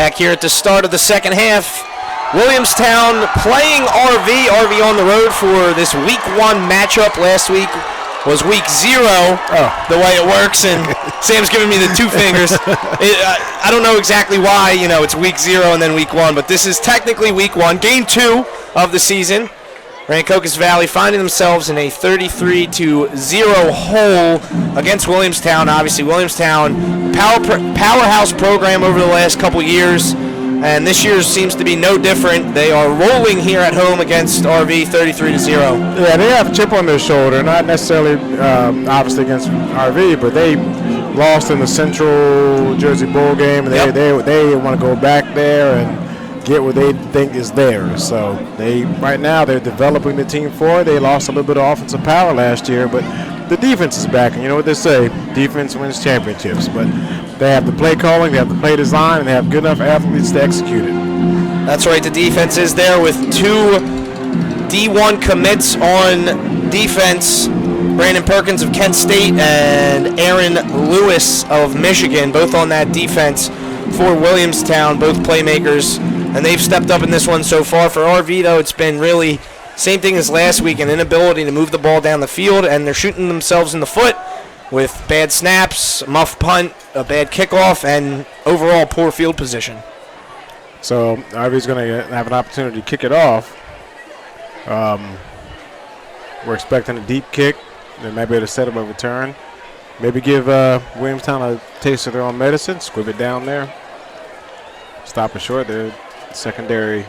Back here at the start of the second half, Williamstown playing RV. RV on the road for this week 1 matchup. Last week was week 0, the way it works, and Sam's giving me the 2 fingers. I don't know exactly why, it's week 0 and then week 1, but this is technically week 1, game 2 of the season. Rancocas Valley finding themselves in a 33-0 hole against Williamstown. Obviously, Williamstown, powerhouse program over the last couple years, and this year seems to be no different. They are rolling here at home against RV 33-0. Yeah, they have a chip on their shoulder, not necessarily obviously against RV, but they lost in the Central Jersey Bowl game, and they want to go back there and get what they think is theirs. So right now they're developing the team for it. They lost a little bit of offensive power last year, but the defense is back. And you know what they say, defense wins championships. But they have the play calling, they have the play design, and they have good enough athletes to execute it. That's right, the defense is there with 2 D1 commits on defense. Brandon Perkins of Kent State and Aaron Lewis of Michigan, both on that defense for Williamstown, both playmakers. And they've stepped up in this one so far. For RV, though, it's been really same thing as last week, an inability to move the ball down the field, and they're shooting themselves in the foot with bad snaps, muff punt, a bad kickoff, and overall poor field position. So RV's going to have an opportunity to kick it off. We're expecting a deep kick. They might be able to set up a return. Maybe give Williamstown a taste of their own medicine, squib it down there. Stop it short. The secondary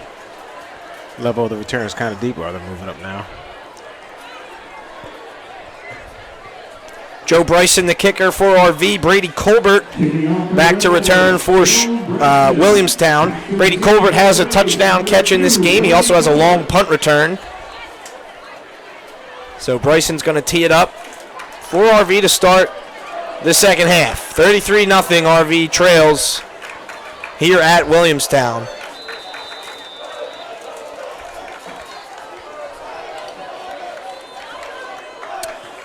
level of the return is kind of deep. They're moving up now. Joe Bryson, the kicker for RV. Brady Colbert back to return for Williamstown. Brady Colbert has a touchdown catch in this game. He also has a long punt return. So Bryson's going to tee it up for RV to start the second half. 33-0 RV trails here at Williamstown.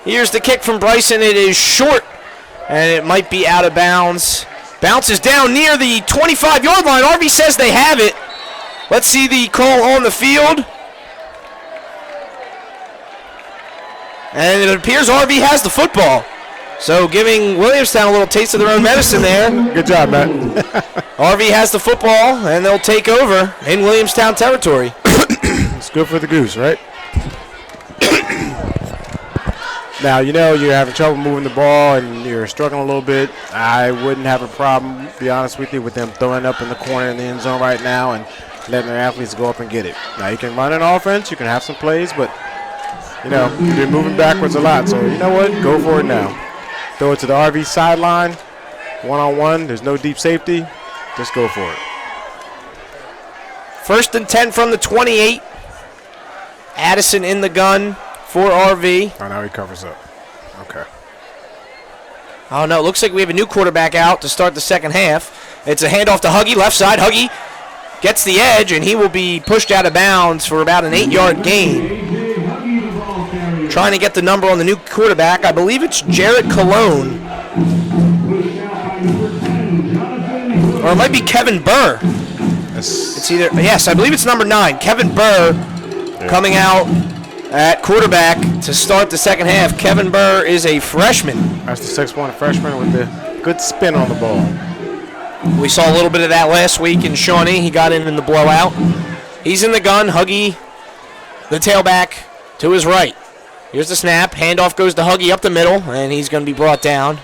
Here's the kick from Bryson. It is short, and it might be out of bounds. Bounces down near the 25-yard line. RV says they have it. Let's see the call on the field. And it appears RV has the football. So giving Williamstown a little taste of their own medicine there. Good job, Matt. RV has the football, and they'll take over in Williamstown territory. It's good for the goose, right? Now, you're having trouble moving the ball and you're struggling a little bit. I wouldn't have a problem, to be honest with you, with them throwing up in the corner in the end zone right now and letting their athletes go up and get it. Now, you can run an offense, you can have some plays, but, you're moving backwards a lot. So, you know what? Go for it now. Throw it to the RV sideline, one-on-one. There's no deep safety. Just go for it. 1st and 10 from the 28. Addison in the gun for RV. Oh, now he covers up. Okay. Oh, no, it looks like we have a new quarterback out to start the second half. It's a handoff to Huggy, left side. Huggy gets the edge, and he will be pushed out of bounds for about an 8-yard gain. Trying to get the number on the new quarterback. I believe it's Jarrett Colon. Or it might be Kevin Burr. It's either, yes, I believe it's number 9. Kevin Burr coming out at quarterback to start the second half. Kevin Burr is a freshman. That's the 6'1" freshman with the good spin on the ball. We saw a little bit of that last week in Shawnee. He got in the blowout. He's in the gun. Huggy, the tailback, to his right. Here's the snap. Handoff goes to Huggy up the middle, and he's going to be brought down.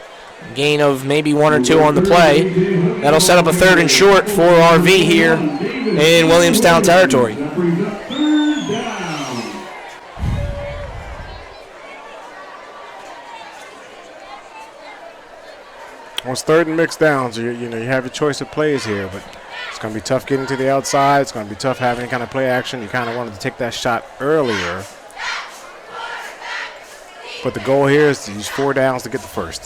Gain of maybe 1 or 2 on the play. That'll set up a 3rd and short for RV here in Williamstown territory. Well, it's 3rd and mixed downs. You have your choice of plays here, but it's going to be tough getting to the outside. It's going to be tough having any kind of play action. You kind of wanted to take that shot earlier. But the goal here is to use 4 downs to get the first.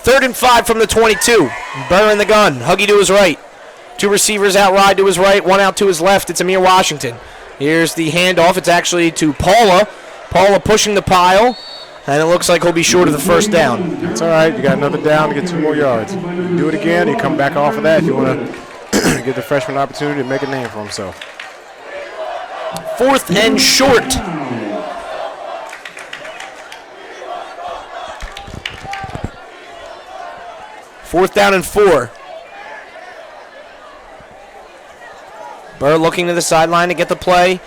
Third and 5 from the 22. Burr in the gun. Huggy to his right. 2 receivers out wide to his right, 1 out to his left. It's Amir Washington. Here's the handoff. It's actually to Paula. Paula pushing the pile, and it looks like he'll be short of the first down. That's all right. You got another down to get 2 more yards. You do it again. You come back off of that if you want to get the freshman opportunity to make a name for himself. 4th and short. Fourth down and 4. Burr looking to the sideline to get the play.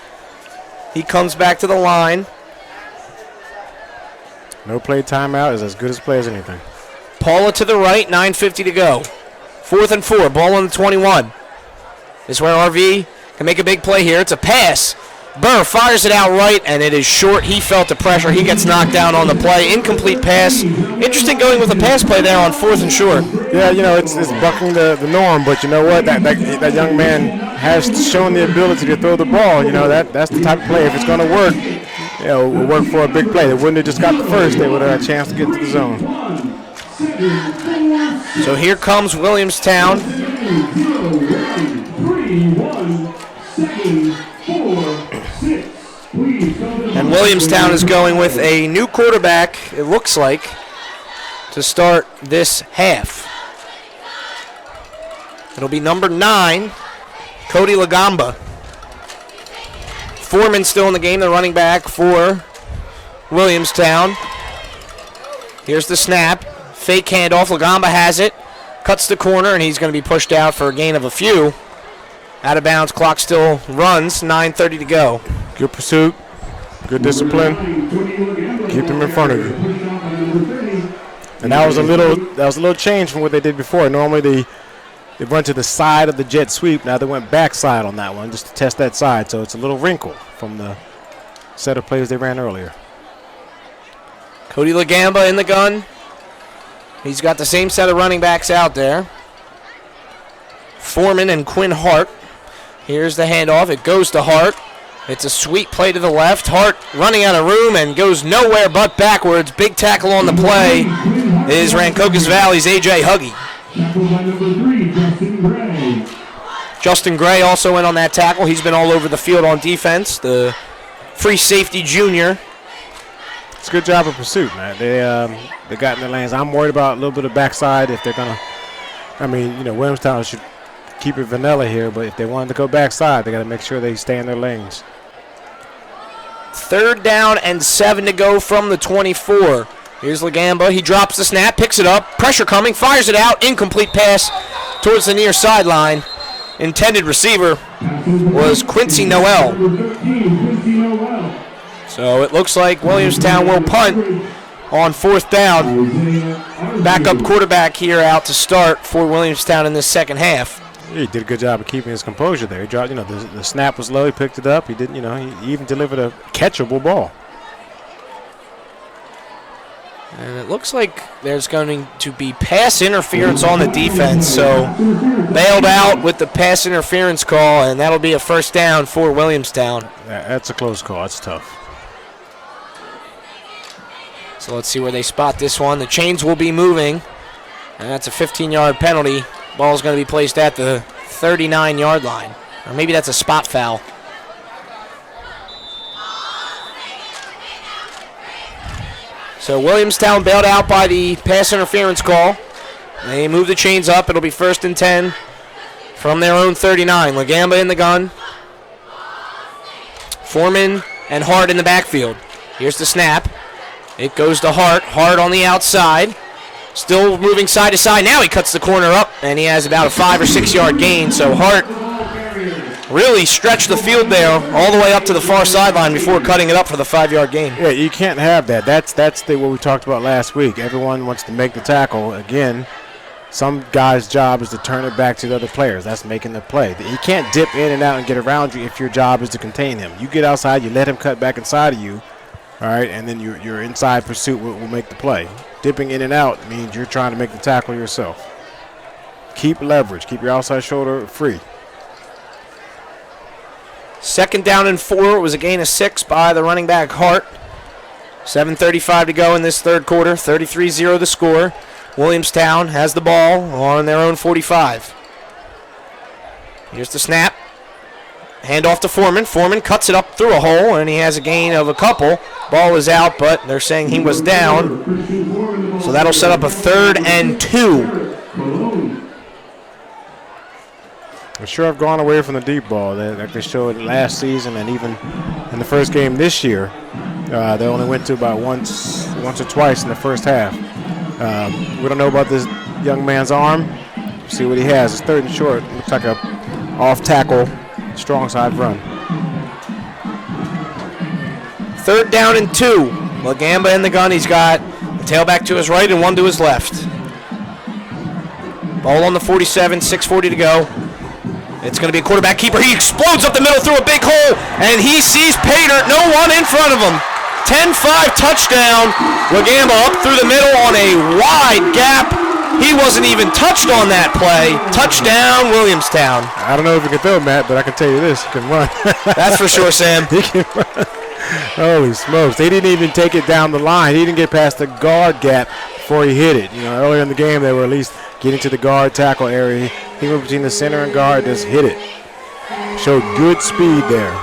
He comes back to the line. No play timeout is as good as play as anything. Paula to the right, 9:50 to go. 4th and 4, ball on the 21. This is where RV can make a big play here. It's a pass. Burr fires it out right, and it is short. He felt the pressure. He gets knocked down on the play. Incomplete pass. Interesting going with a pass play there on 4th and short. Yeah, you know, it's bucking the norm, but you know what? That young man has shown the ability to throw the ball. You know, that's the type of play. If it's going to work, you know, it will work for a big play. They wouldn't have just got the first. They would have had a chance to get to the zone. So here comes Williamstown. And Williamstown is going with a new quarterback, it looks like, to start this half. It'll be number 9, Cody Lagamba. Foreman still in the game, the running back for Williamstown. Here's the snap. Fake handoff. Lagamba has it. Cuts the corner, and he's going to be pushed out for a gain of a few. Out of bounds. Clock still runs. 9:30 to go. Good pursuit. Good discipline. Keep them in front of you. And that was a little change from what they did before. Normally they run to the side of the jet sweep. Now they went backside on that one just to test that side. So it's a little wrinkle from the set of plays they ran earlier. Cody Lagamba in the gun. He's got the same set of running backs out there. Foreman and Quinn Hart. Here's the handoff. It goes to Hart. It's a sweet play to the left. Hart running out of room and goes nowhere but backwards. Big tackle on the play is Rancocas Valley's A.J. Huggy. Justin Gray also in on that tackle. He's been all over the field on defense. The free safety junior. It's a good job of pursuit, man. They got in their lanes. I'm worried about a little bit of backside if they're going to. I mean, you know, Williamstown should keep it vanilla here, but if they wanted to go backside, they got to make sure they stay in their lanes. 3rd down and 7 to go from the 24. Here's Lagamba. He drops the snap, picks it up. Pressure coming, fires it out. Incomplete pass towards the near sideline. Intended receiver was Quincy Noel. So it looks like Williamstown will punt on 4th down. Backup quarterback here out to start for Williamstown in this second half. He did a good job of keeping his composure there. He dropped, you know, the snap was low. He picked it up. He didn't, you know, he even delivered a catchable ball. And it looks like there's going to be pass interference on the defense. So bailed out with the pass interference call, and that'll be a first down for Williamstown. That's a close call. That's tough. So let's see where they spot this one. The chains will be moving, and that's a 15-yard penalty. Ball's going to be placed at the 39-yard line. Or maybe that's a spot foul. So Williamstown bailed out by the pass interference call. They move the chains up. It'll be 1st and 10 from their own 39. Lagamba in the gun. Foreman and Hart in the backfield. Here's the snap. It goes to Hart. Hart on the outside. Still moving side to side. Now he cuts the corner up, and he has about a 5 or 6 yard gain. So Hart really stretched the field there all the way up to the far sideline before cutting it up for the 5-yard gain. Yeah, you can't have that. That's what we talked about last week. Everyone wants to make the tackle. Again, some guy's job is to turn it back to the other players. That's making the play. You can't dip in and out and get around you if your job is to contain him. You get outside, you let him cut back inside of you, all right, and then your inside pursuit will make the play. Dipping in and out means you're trying to make the tackle yourself. Keep leverage. Keep your outside shoulder free. 2nd down and 4. It was a gain of 6 by the running back Hart. 7:35 to go in this third quarter. 33-0 the score. Williamstown has the ball on their own 45. Here's the snap. Hand off to Foreman. Foreman cuts it up through a hole, and he has a gain of a couple. Ball is out, but they're saying he was down. So that'll set up a 3rd and 2. I'm sure I've gone away from the deep ball. Like they showed last season and even in the first game this year. They only went to about once or twice in the first half. We don't know about this young man's arm. See what he has. It's 3rd and short. Looks like a off-tackle, strong side run. 3rd down and 2. Lagamba in the gun. He's got the tailback to his right and one to his left. Ball on the 47, 6:40 to go. It's going to be a quarterback keeper. He explodes up the middle through a big hole, and he sees Pater. No one in front of him. 10-5 touchdown. Lagamba up through the middle on a wide gap. He wasn't even touched on that play. Touchdown, Williamstown. I don't know if he can throw, Matt, but I can tell you this. He can run. That's for sure, Sam. He can run. Holy smokes. They didn't even take it down the line. He didn't get past the guard gap before he hit it. You know, earlier in the game, they were at least getting to the guard tackle area. He went between the center and guard, just hit it. Showed good speed there.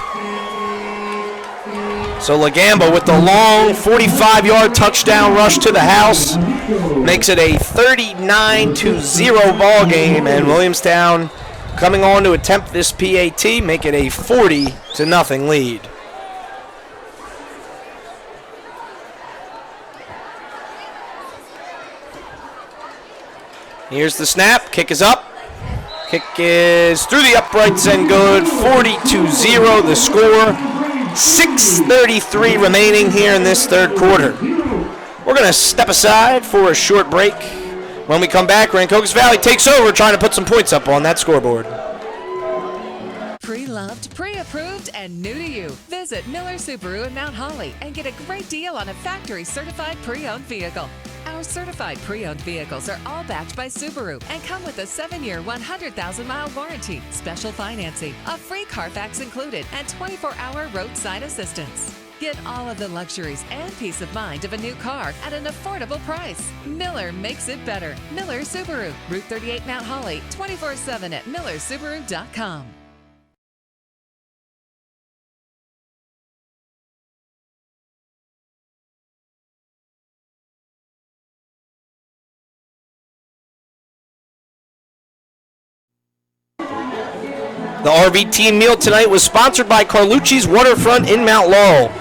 So Lagamba with the long 45-yard touchdown rush to the house makes it a 39-0 ball game, and Williamstown coming on to attempt this PAT, make it a 40-0 lead. Here's the snap. Kick is up. Kick is through the uprights and good. 40-0 the score. 6:33 remaining here in this 3rd quarter. We're going to step aside for a short break. When we come back, Rancocas Valley takes over, trying to put some points up on that scoreboard. Pre-loved, pre-approved, and new to you. Visit Miller Subaru in Mount Holly and get a great deal on a factory-certified pre-owned vehicle. Our certified pre-owned vehicles are all backed by Subaru and come with a 7-year, 100,000-mile warranty, special financing, a free Carfax included, and 24-hour roadside assistance. Get all of the luxuries and peace of mind of a new car at an affordable price. Miller makes it better. Miller Subaru, Route 38 Mount Holly, 24/7 at millersubaru.com. The RV team meal tonight was sponsored by Carlucci's Waterfront in Mount Laurel.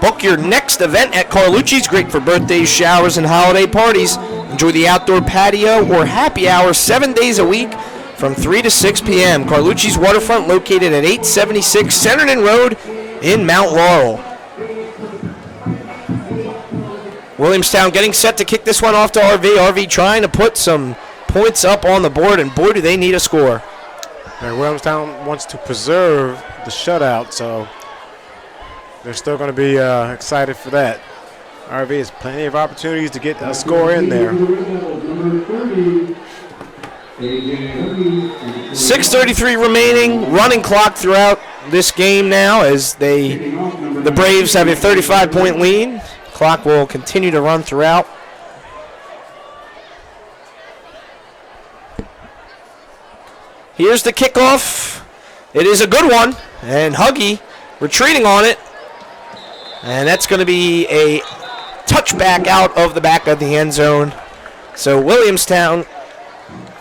Book your next event at Carlucci's, great for birthdays, showers, and holiday parties. Enjoy the outdoor patio or happy hour 7 days a week from 3 to 6 p.m. Carlucci's Waterfront, located at 876 Centerton Road in Mount Laurel. Williamstown getting set to kick this one off to RV. RV trying to put some points up on the board, and boy, do they need a score. And Williamstown wants to preserve the shutout, so they're still going to be excited for that. RV has plenty of opportunities to get a score in there. 6:33 remaining, running clock throughout this game now as the Braves have a 35-point lead. Clock will continue to run throughout. Here's the kickoff. It is a good one, and Huggy retreating on it. And that's going to be a touchback out of the back of the end zone. So Williamstown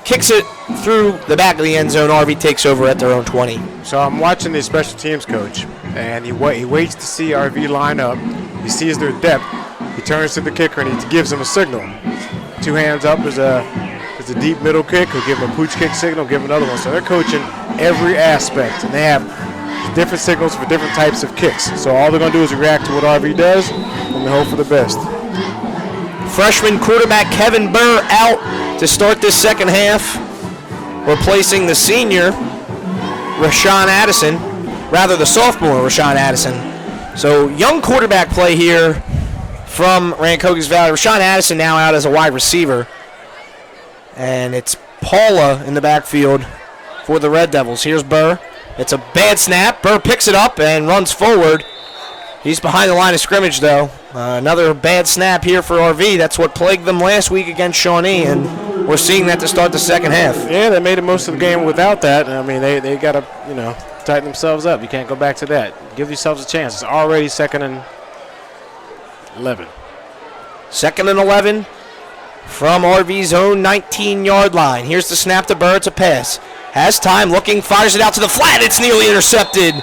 kicks it through the back of the end zone. RV takes over at their own 20. So I'm watching the special teams coach, and he waits to see RV line up. He sees their depth. He turns to the kicker, and he gives him a signal. 2 hands up is a deep middle kick. He'll give him a pooch kick signal, give him another one. So they're coaching every aspect, and they have different signals for different types of kicks. So all they're going to do is react to what RV does, and they hope for the best. Freshman quarterback Kevin Burr out to start this second half, replacing the senior Rashawn Addison, rather the sophomore Rashawn Addison. So young quarterback play here from Rancocas Valley. Rashawn Addison now out as a wide receiver. And it's Paula in the backfield for the Red Devils. Here's Burr. It's a bad snap. Burr picks it up and runs forward. He's behind the line of scrimmage, though. Another bad snap here for RV. That's what plagued them last week against Shawnee, and we're seeing that to start the second half. Yeah, they made it most of the game without that. I mean, they got to, tighten themselves up. You can't go back to that. Give yourselves a chance. It's already 2nd and 11. 2nd and 11 from RV's own 19-yard line. Here's the snap to Burr. It's a pass. Has time, looking, fires it out to the flat. It's nearly intercepted.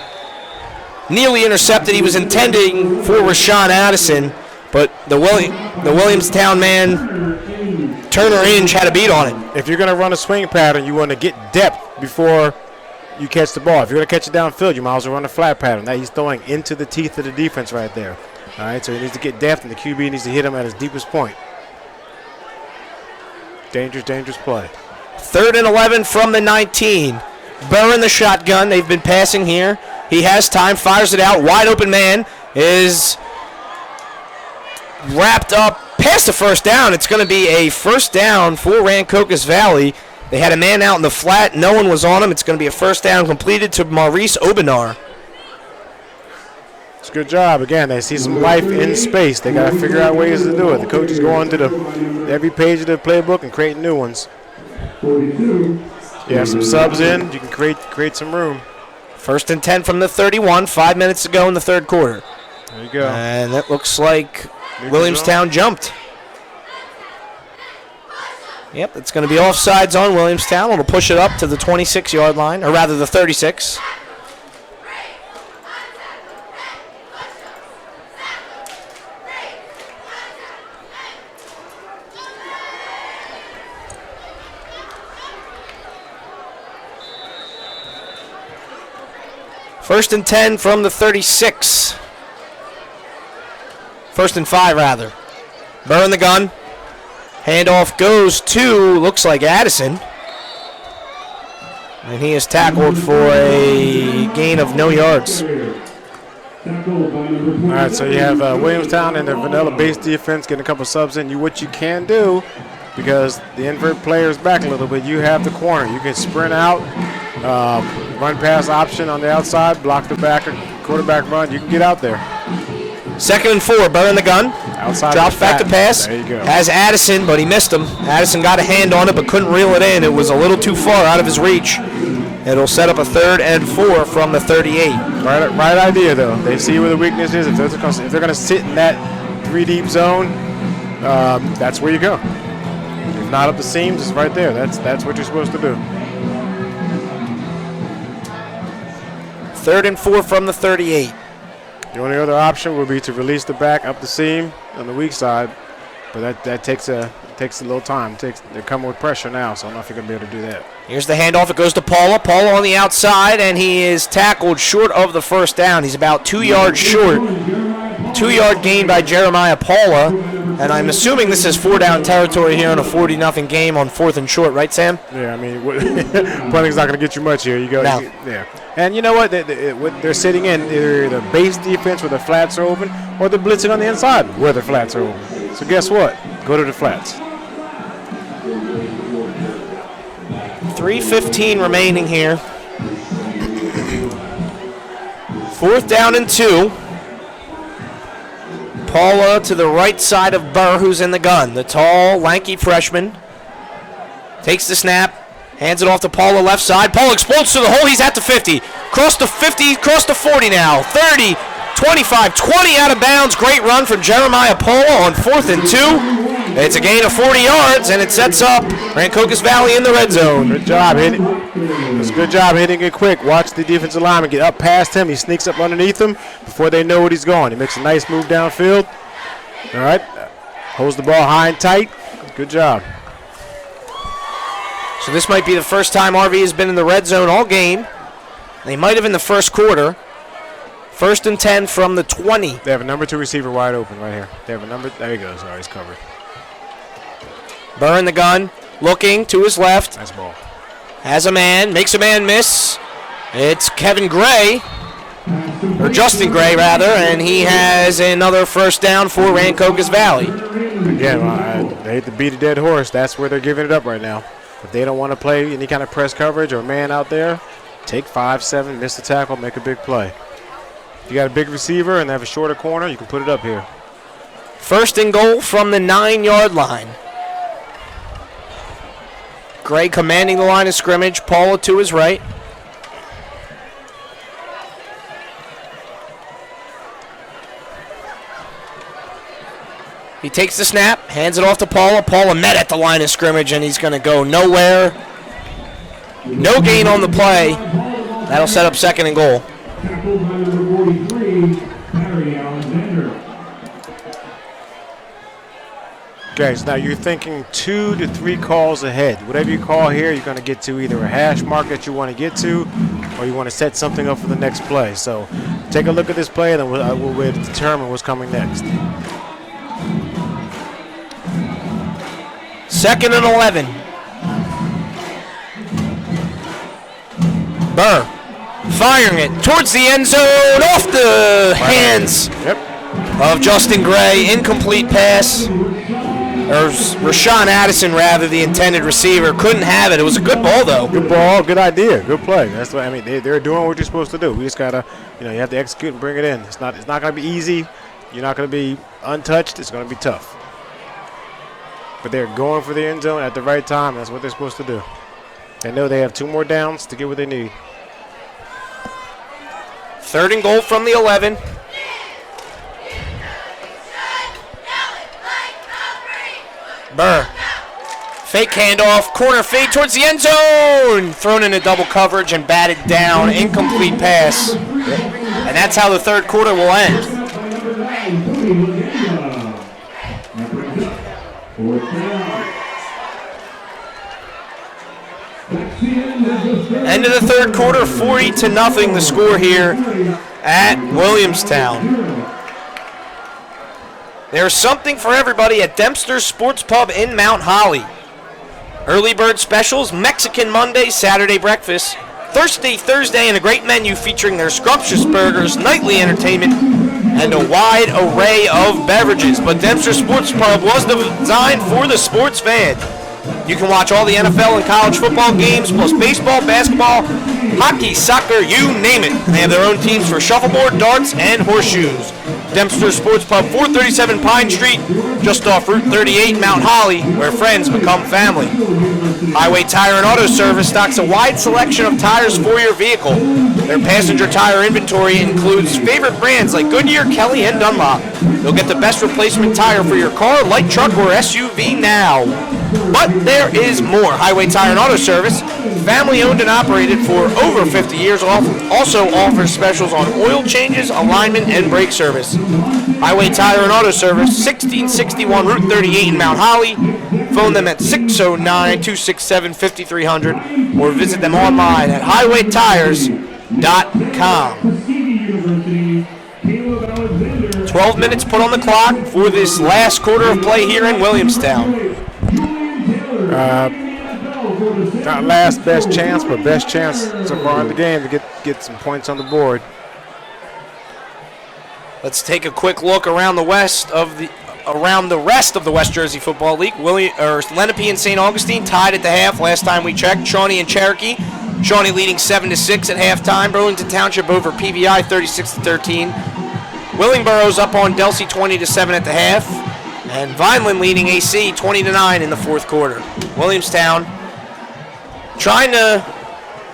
Nearly intercepted. He was intending for Rashawn Addison, but the Williamstown man, Turner Inge, had a beat on it. If you're going to run a swing pattern, you want to get depth before you catch the ball. If you're going to catch it downfield, you might as well run a flat pattern. That he's throwing into the teeth of the defense right there. All right, so he needs to get depth, and the QB needs to hit him at his deepest point. Dangerous, dangerous play. 3rd and 11 from the 19. Burr in the shotgun. They've been passing here. He has time, fires it out. Wide open man is wrapped up past the first down. It's going to be a first down for Rancocas Valley. They had a man out in the flat. No one was on him. It's going to be a first down completed to Maurice Obenar. It's a good job. Again, they see some life in space. They got to figure out ways to do it. The coaches go on to every page of the playbook and create new ones. You have some subs in. You can create some room. 1st and 10 from the 31. 5 minutes to go in the 3rd quarter. There you go. And that looks like Williamstown jumped. Yep, it's going to be offsides on Williamstown. It'll push it up to the 26-yard line, or rather the 36. First and 10 from the 36. 1st and 5, rather. Burr in the gun. Handoff goes to, looks like Addison. And he is tackled for a gain of no yards. All right, so you have Williamstown and their vanilla-based defense getting a couple subs in. What you can do, because the invert player is back a little bit, you have the corner. You can sprint out, run pass option on the outside, block the back, quarterback run. You can get out there. 2nd and 4, Burr in the gun. Outside drops back to pass. There you go. Has Addison, but he missed him. Addison got a hand on it, but couldn't reel it in. It was a little too far out of his reach. It'll set up a 3rd and 4 from the 38. Right idea, though. They see where the weakness is. If they're going to sit in that 3-deep zone, that's where you go. If not up the seams, it's right there. That's what you're supposed to do. 3rd and 4 from the 38. The only other option would be to release the back up the seam on the weak side, but that takes a little time. They're coming with pressure now, so I don't know if you're going to be able to do that. Here's the handoff. It goes to Paula. Paula on the outside, and he is tackled short of the first down. He's about 2 yards short. 2-yard gain by Jeremiah Paula, and I'm assuming this is 4-down territory here in a 40-0 game on 4th and short, right, Sam? Yeah, I mean, punting's not going to get you much here. You go, no. Yeah. And you know what? They're sitting in either the base defense where the flats are open, or they're blitzing on the inside where the flats are open. So guess what? Go to the flats. 3:15 remaining here. 4th down and 2. Paula to the right side of Burr, who's in the gun. The tall, lanky freshman takes the snap, hands it off to Paula left side. Paula explodes to the hole. He's at the 50. Cross the 50, cross the 40 now. 30, 25, 20 out of bounds. Great run from Jeremiah Paula on 4th and 2. It's a gain of 40 yards, and it sets up Rancocas Valley in the red zone. Good job hitting. It's a good job hitting it quick. Watch the defensive lineman get up past him. He sneaks up underneath him before they know what he's going. He makes a nice move downfield. All right. Holds the ball high and tight. Good job. So this might be the first time RV has been in the red zone all game. They might have in the first quarter. 1st and 10 from the 20. They have a number 2 receiver wide open right here. They have a number. There he goes. All right, he's covered. Burr in the gun, looking to his left. Nice ball. Has a man, makes a man miss. It's Kevin Gray, or Justin Gray rather, and he has another first down for Rancocas Valley. Again, I hate to beat a dead horse. That's where they're giving it up right now. If they don't want to play any kind of press coverage or man out there, take 5-7, miss the tackle, make a big play. If you got a big receiver and they have a shorter corner, you can put it up here. 1st and goal from the 9-yard line. Gray commanding the line of scrimmage. Paula to his right. He takes the snap, hands it off to Paula. Paula met at the line of scrimmage, and he's going to go nowhere. No gain on the play. That'll set up 2nd and goal. Okay, so now you're thinking 2 to 3 calls ahead. Whatever you call here, you're going to get to either a hash mark that you want to get to, or you want to set something up for the next play. So take a look at this play, and then we'll determine what's coming next. 2nd and 11. Burr firing it towards the end zone, off the hands of Justin Gray. Incomplete pass. Or Rashawn Addison, rather, the intended receiver. Couldn't have it. It was a good ball, though. Good ball, good idea, good play. That's what I mean. They're doing what you're supposed to do. We just gotta, you have to execute and bring it in. It's not gonna be easy. You're not gonna be untouched. It's gonna be tough. But they're going for the end zone at the right time. That's what they're supposed to do. They know they have 2 more downs to get what they need. 3rd and goal from the 11. Burr. Fake handoff, corner fade towards the end zone. Thrown into double coverage and batted down. Incomplete pass. And that's how the 3rd quarter will end. End of the 3rd quarter, 40-0 the score here at Williamstown. There's something for everybody at Dempster's Sports Pub in Mount Holly. Early bird specials, Mexican Monday, Saturday breakfast, Thursday, and a great menu featuring their scrumptious burgers, nightly entertainment, and a wide array of beverages. But Dempster's Sports Pub was designed for the sports fan. You can watch all the NFL and college football games, plus baseball, basketball, hockey, soccer, you name it. They have their own teams for shuffleboard, darts, and horseshoes. Dempster Sports Pub, 437 Pine Street, just off Route 38, Mount Holly, where friends become family. Highway Tire and Auto Service stocks a wide selection of tires for your vehicle. Their passenger tire inventory includes favorite brands like Goodyear, Kelly, and Dunlop. You'll get the best replacement tire for your car, light truck, or SUV now. But there is more. Highway Tire and Auto Service, family owned and operated for over 50 years, also offers specials on oil changes, alignment, and brake service. Highway Tire and Auto Service, 1661 Route 38 in Mount Holly. Phone them at 609-267-5300 or visit them online at highwaytires.com. 12 minutes put on the clock for this last quarter of play here in Williamstown. Not last best chance, but best chance so far in the game to get some points on the board. Let's take a quick look around the rest of the West Jersey Football League. Lenape and St. Augustine tied at the half last time we checked. Shawnee and Cherokee. Shawnee leading 7-6 at halftime. Burlington Township over PVI 36-13. Willingboro's up on Delsey 20-7 at the half. And Vineland leading AC 20-9 in the 4th quarter. Williamstown trying to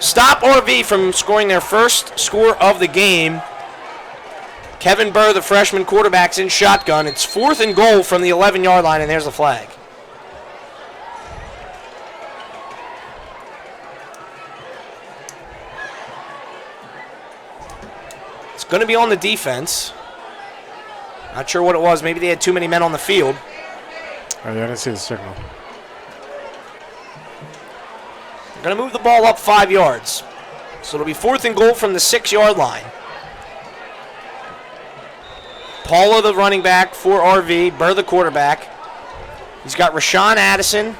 stop RV from scoring their first score of the game. Kevin Burr, the freshman quarterback's in shotgun. It's 4th and goal from the 11-yard line, and there's the flag. It's going to be on the defense. Not sure what it was. Maybe they had too many men on the field. Oh, yeah, I didn't see the signal. They're going to move the ball up 5 yards. So it'll be 4th and goal from the 6-yard line. Paula, the running back for RV. Burr, the quarterback. He's got Rashawn Addison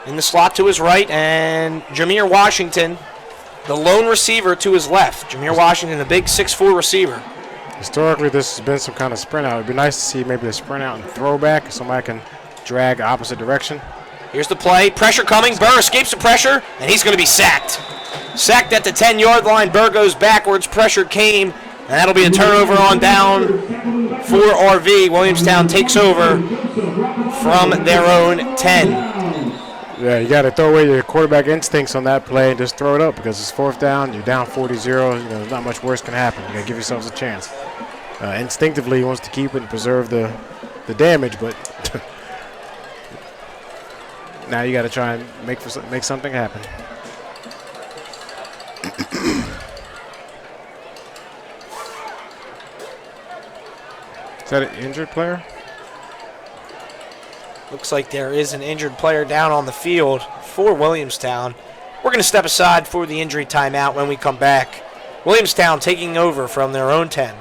in the slot to his right, and Jameer Washington, the lone receiver, to his left. Jameer Washington, a big 6'4 receiver. Historically, this has been some kind of sprint out. It'd be nice to see maybe a sprint out and throwback. Somebody can drag opposite direction. Here's the play. Pressure coming. Burr escapes the pressure, and he's going to be sacked. Sacked at the 10-yard line. Burr goes backwards. Pressure came, and that'll be a turnover on down for RV. Williamstown takes over from their own 10. Yeah, you got to throw away your quarterback instincts on that play and just throw it up because it's 4th down. You're down 40-0. There's not much worse can happen. You got to give yourselves a chance. Instinctively, he wants to keep it and preserve the the damage, but now you got to try and make something happen. Is that an injured player? Looks like there is an injured player down on the field for Williamstown. We're going to step aside for the injury timeout. When we come back, Williamstown taking over from their own 10.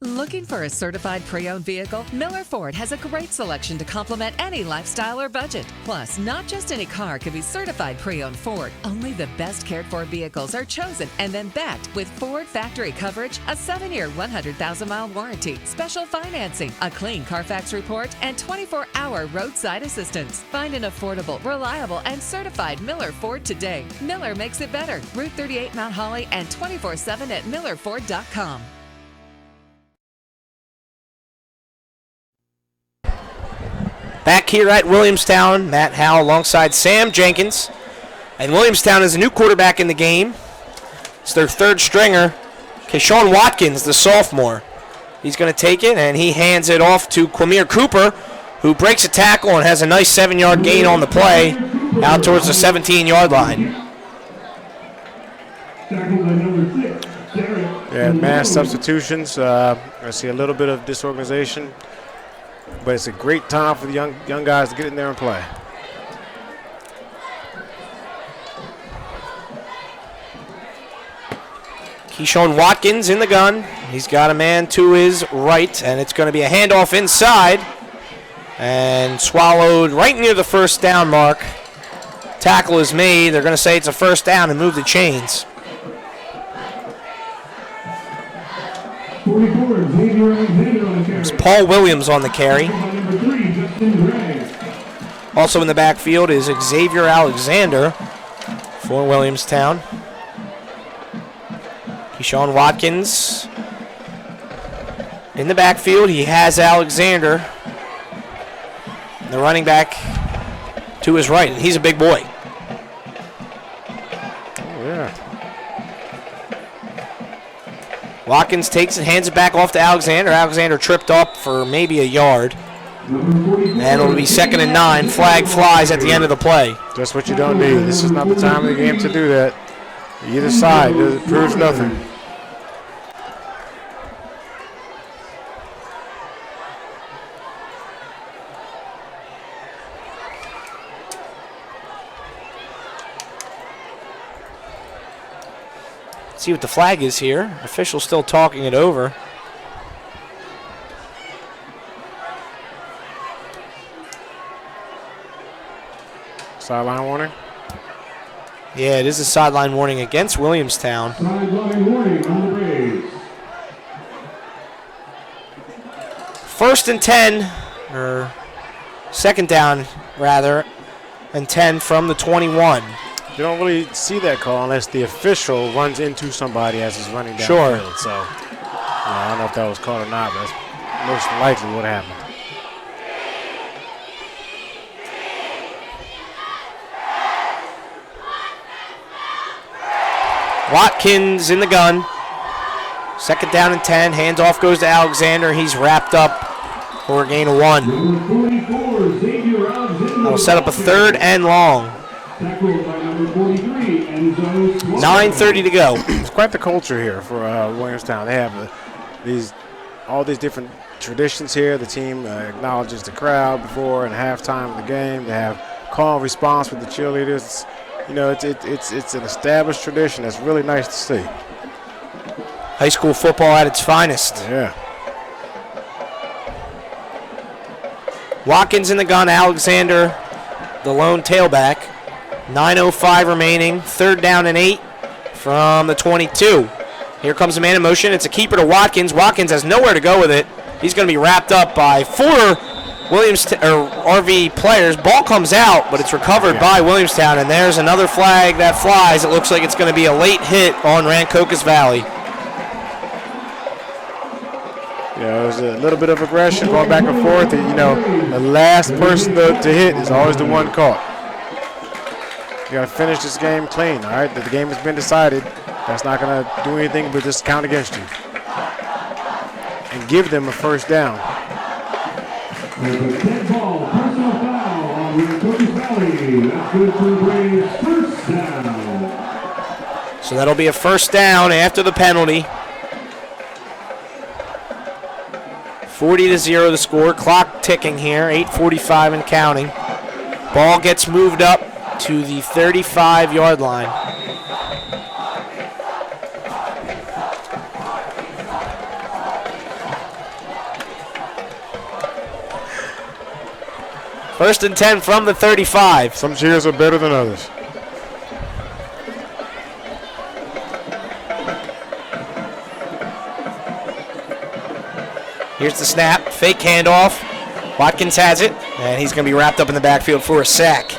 Looking for a certified pre-owned vehicle? Miller Ford has a great selection to complement any lifestyle or budget. Plus, not just any car can be certified pre-owned Ford. Only the best cared for vehicles are chosen and then backed with Ford factory coverage, a 7-year, 100,000-mile warranty, special financing, a clean Carfax report, and 24-hour roadside assistance. Find an affordable, reliable, and certified Miller Ford today. Miller makes it better. Route 38 Mount Holly and 24/7 at millerford.com. Back here at Williamstown, Matt Howell alongside Sam Jenkins. And Williamstown is a new quarterback in the game. It's their third stringer, Keyshawn Watkins, the sophomore. He's going to take it, and he hands it off to Quamir Cooper, who breaks a tackle and has a nice 7-yard gain on the play out towards the 17-yard line. Yeah, mass substitutions. I see a little bit of disorganization. But it's a great time for the young guys to get in there and play. Keyshawn Watkins in the gun. He's got a man to his right, and it's going to be a handoff inside. And swallowed right near the first down mark. Tackle is made. They're going to say it's a first down and move the chains. It's Paul Williams on the carry. Also in the backfield is Xavier Alexander for Williamstown. Keyshawn Watkins in the backfield. He has Alexander, the running back, to his right. He's a big boy. Oh, yeah. Watkins takes it, hands it back off to Alexander. Alexander tripped up for maybe a yard. And it'll be 2nd and 9. Flag flies at the end of the play. Just what you don't need. This is not the time of the game to do that. Either side, it proves nothing. See what the flag is here. Official still talking it over. Sideline warning? Yeah, it is a sideline warning against Williamstown. Sideline warning on the Braves. 1st and 10, or 2nd down, rather, and 10 from the 21. You don't really see that call unless the official runs into somebody as he's running down Sure. the field. So, I don't know if that was called or not, but that's most likely what happened. Watkins in the gun. 2nd down and 10. Handoff goes to Alexander. He's wrapped up for a gain of 1. Number 44, Xavier Alexander. That'll set up a 3rd and long. Tackled by number 43, Enzo Suarez. 9:30 to go. It's quite the culture here for Williamstown. They have all these different traditions here. The team acknowledges the crowd before and halftime of the game. They have call and response with the cheerleaders. You know, it's an established tradition that's really nice to see. High school football at its finest. Yeah. Watkins in the gun. Alexander, the lone tailback. 9:05 remaining. 3rd down and 8 from the 22. Here comes a man in motion. It's a keeper to Watkins. Watkins has nowhere to go with it. He's going to be wrapped up by 4 RV players. Ball comes out, but it's recovered by Williamstown. And there's another flag that flies. It looks like it's going to be a late hit on Rancocas Valley. You know, there's a little bit of aggression going back and forth. And, you know, the last person to hit is always the one caught. You got to finish this game clean, all right? The game has been decided. That's not going to do anything but just count against you. And give them a first down. Dead ball, personal foul on Rancocas Valley. That's good for the Braves. First down. So that'll be a first down after the penalty. 40-0 the score. Clock ticking here. 8:45 and counting. Ball gets moved up to the 35-yard line. First and 10 from the 35. Some cheers are better than others. Here's the snap. Fake handoff. Watkins has it, and he's going to be wrapped up in the backfield for a sack.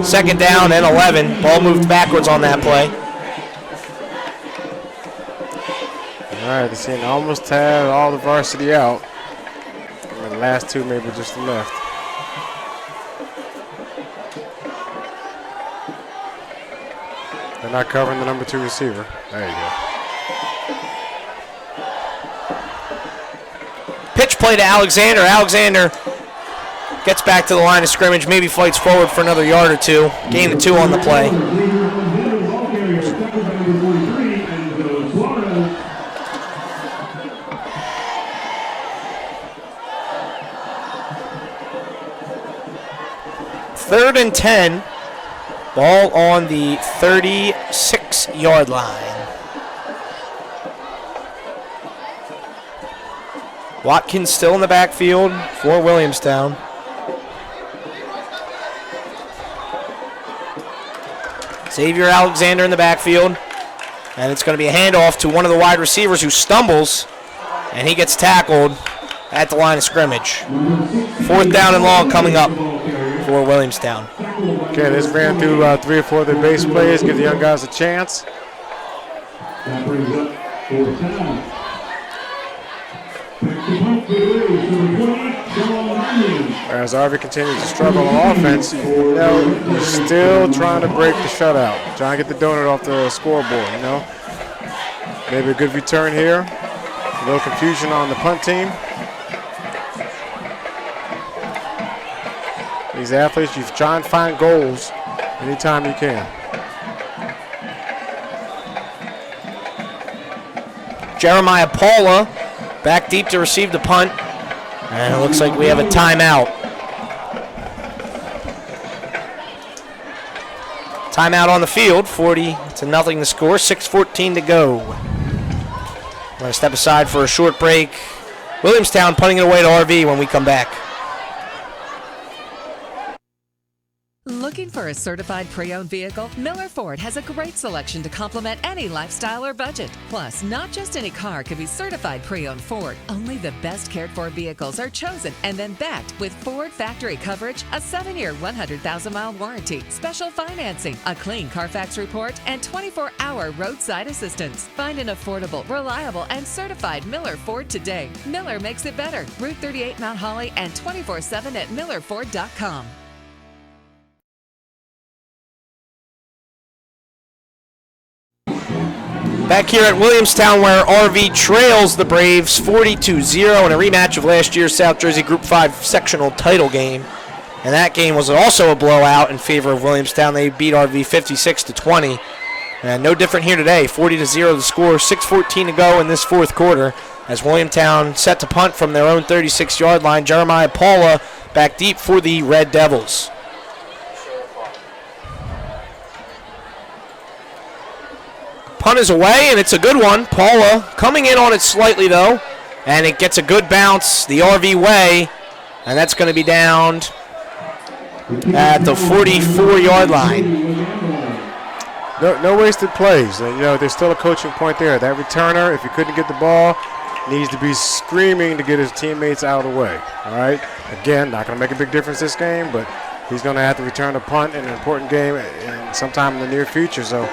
Second down and 11. Ball moved backwards on that play. All right, the team almost had all the varsity out. And the last two maybe just left. They're not covering the number 2 receiver. There you go. Pitch play to Alexander. Alexander gets back to the line of scrimmage, maybe fights forward for another yard or two. Gain of 2 on the play. Third and 10. Ball on the 36-yard line. Watkins still in the backfield for Williamstown. Xavier Alexander in the backfield. And it's going to be a handoff to one of the wide receivers who stumbles. And he gets tackled at the line of scrimmage. Fourth down and long coming up for Williamstown. Okay, this ran through 3 or 4 of the base plays. Give the young guys a chance. That brings up fourth down. As Harvey continues to struggle on offense, you know, he's still trying to break the shutout, trying to get the donut off the scoreboard, you know. Maybe a good return here. A little confusion on the punt team. These athletes, you try and find goals anytime you can. Jeremiah Paula back deep to receive the punt. And it looks like we have a timeout. Timeout on the field, 40-0 the score, 6:14 to go. We're going to step aside for a short break. Williamstown punting it away to RV when we come back. Looking for a certified pre-owned vehicle? Miller Ford has a great selection to complement any lifestyle or budget. Plus, not just any car can be certified pre-owned Ford. Only the best cared for vehicles are chosen and then backed with Ford factory coverage, a 7-year, 100,000-mile warranty, special financing, a clean Carfax report, and 24-hour roadside assistance. Find an affordable, reliable, and certified Miller Ford today. Miller makes it better. Route 38 Mount Holly and 24/7 at millerford.com. Back here at Williamstown, where RV trails the Braves 42-0 in a rematch of last year's South Jersey Group 5 sectional title game. And that game was also a blowout in favor of Williamstown. They beat RV 56-20. And no different here today, 40-0 the score, 6:14 to go in this fourth quarter. As Williamstown set to punt from their own 36-yard line, Jeremiah Paula back deep for the Red Devils. Punt is away, and it's a good one. Paula coming in on it slightly, though, and it gets a good bounce the RV way, and that's going to be down at the 44-yard line. No wasted plays. You know, there's still a coaching point there. That returner, if he couldn't get the ball, needs to be screaming to get his teammates out of the way. All right? Again, not going to make a big difference this game, but he's going to have to return a punt in an important game and sometime in the near future. So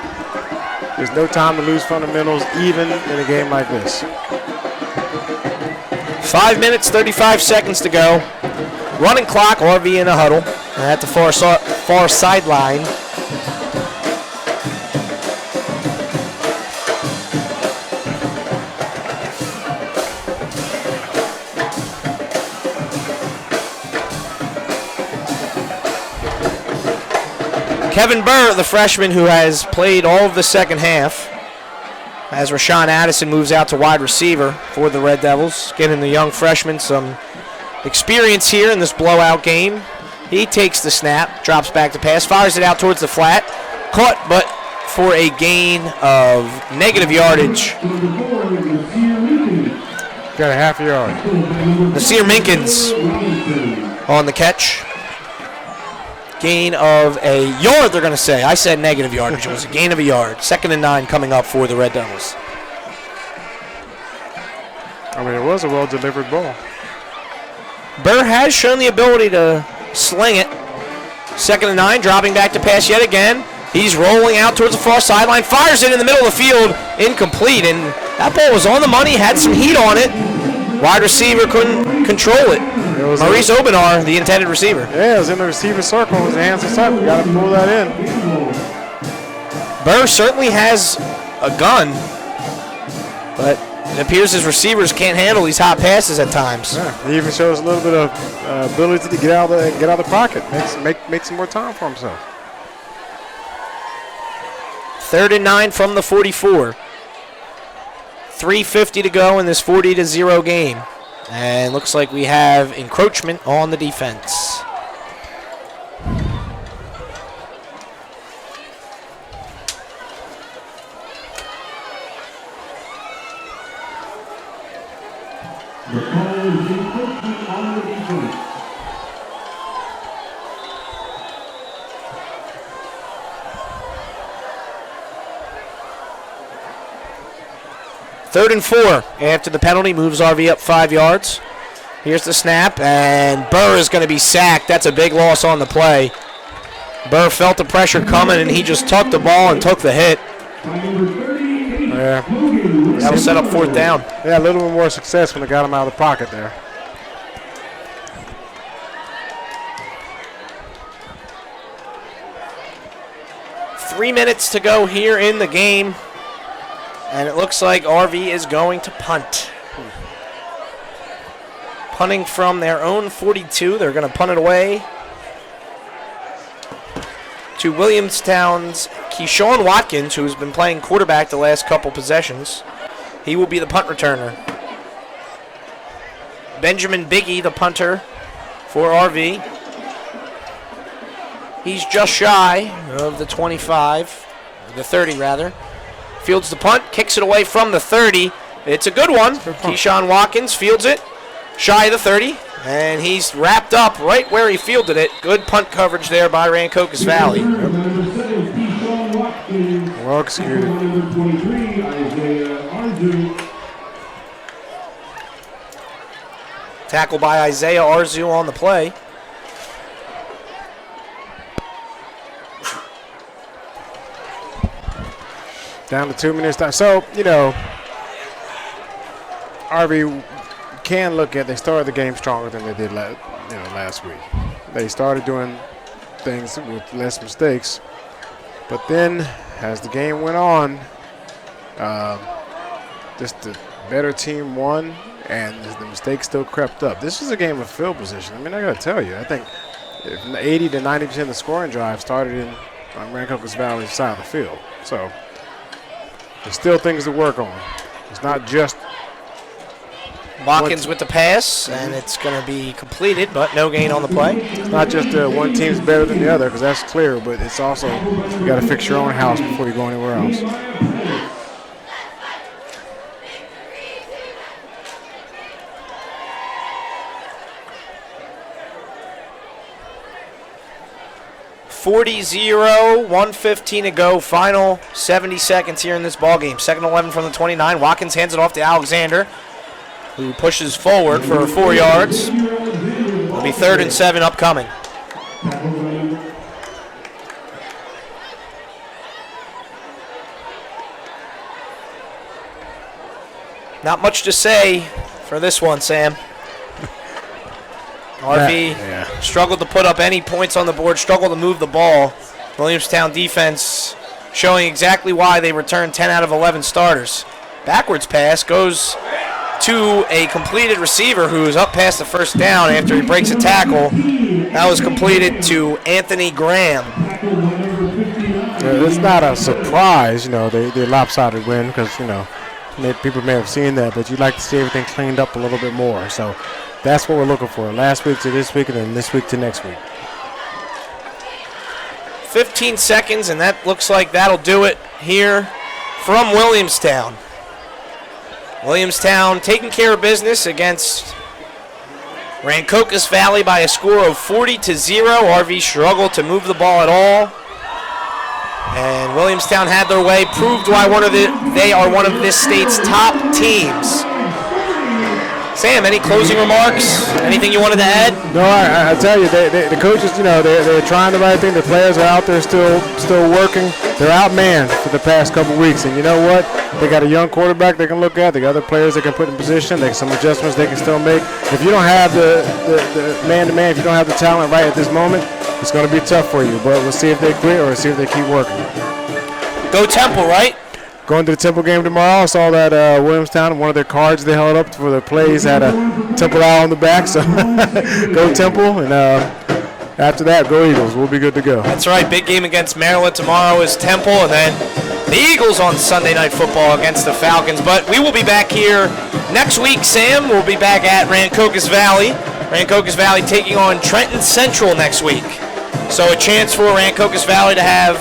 there's no time to lose fundamentals, even in a game like this. 5 minutes, 35 seconds to go. Running clock, RV in a huddle at the far sideline. Kevin Burr, the freshman who has played all of the second half, as Rashawn Addison moves out to wide receiver for the Red Devils, getting the young freshman some experience here in this blowout game. He takes the snap, drops back to pass, fires it out towards the flat, caught, but for a gain of negative yardage. Got a half a yard. Nasir Minkins on the catch. Gain of a yard, they're going to say. I said negative yardage. It was a gain of a yard. 2nd and 9 coming up for the Red Devils. I mean, it was a well-delivered ball. Burr has shown the ability to sling it. 2nd and 9, dropping back to pass yet again. He's rolling out towards the far sideline, fires it in the middle of the field, incomplete, and that ball was on the money, had some heat on it. Wide receiver couldn't control it. Maurice Obenar, the intended receiver. Yeah, it was in the receiver circle. His hands are up. You got to pull that in. Burr certainly has a gun, but it appears his receivers can't handle these hot passes at times. Yeah, he even shows a little bit of ability to get out of the pocket, make some more time for himself. 3rd and 9 from the 44. 3:50 to go in this 40-0 game. And looks like we have encroachment on the defense. The call is encroachment on the defense. Third and 4 after the penalty, moves RV up 5 yards. Here's the snap, and Burr is going to be sacked. That's a big loss on the play. Burr felt the pressure coming, and he just tucked the ball and took the hit. Yeah. That'll set up 4th down. Yeah, a little bit more success when they got him out of the pocket there. Three minutes to go here in the game. And it looks like RV is going to punt. Punting from their own 42. They're going to punt it away to Williamstown's Keyshawn Watkins, who's been playing quarterback the last couple possessions. He will be the punt returner. Benjamin Biggie, the punter for RV. He's just shy of the 25, the 30 rather. Fields the punt, kicks it away from the 30. It's a good one. Keyshawn Watkins fields it, shy of the 30, and he's wrapped up right where he fielded it. Good punt coverage there by Rancocas Valley. Well executed. Tackle by Isaiah Arzu on the play. Down to 2 minutes. So, RV can look at, they started the game stronger than they did last week. They started doing things with less mistakes. But then, as the game went on, just the better team won, and the mistakes still crept up. This is a game of field position. I mean, I got to tell you, I think 80 to 90% of the scoring drive started on Rancocas Valley's side of the field. So, there's still things to work on. It's not just Watkins with the pass, and it's going to be completed, but no gain on the play. It's not just one team's better than the other, because that's clear, but it's also you got to fix your own house before you go anywhere else. (40-0), 1:15 to go. Final 70 seconds here in this ball game. 2nd and 11 from the 29. Watkins hands it off to Alexander, who pushes forward for 4 yards. It'll be 3rd and 7 upcoming. Not much to say for this one, Sam. RV struggled to put up any points on the board, struggled to move the ball. Williamstown defense showing exactly why they returned 10 out of 11 starters. Backwards pass goes to a completed receiver who's up past the 1st down after he breaks a tackle. That was completed to Anthony Graham. it's not a surprise, the lopsided win because, people may have seen that, but you'd like to see everything cleaned up a little bit more. So that's what we're looking for. Last week to this week and then this week to next week. 15 seconds, and that looks like that'll do it here from Williamstown. Williamstown taking care of business against Rancocas Valley by a score of 40-0. RV struggled to move the ball at all. And Williamstown had their way, proved why they are one of this state's top teams. Sam, any closing remarks? Anything you wanted to add? No, I tell you, the coaches, they're trying the right thing. The players are out there still working. They're outmanned for the past couple weeks, and you know what? They got a young quarterback they can look at. They got other players they can put in position. They got some adjustments they can still make. If you don't have the man-to-man, if you don't have the talent right at this moment, it's going to be tough for you. But we'll see if they quit or see if they keep working. Go Temple, right? Going to the Temple game tomorrow. I saw that Williamstown, one of their cards they held up for their plays had a Temple owl on the back. So go Temple, and after that, go Eagles. We'll be good to go. That's right. Big game against Maryland tomorrow is Temple, and then the Eagles on Sunday Night Football against the Falcons. But we will be back here next week, Sam. We'll be back at Rancocas Valley. Rancocas Valley taking on Trenton Central next week. So a chance for Rancocas Valley to have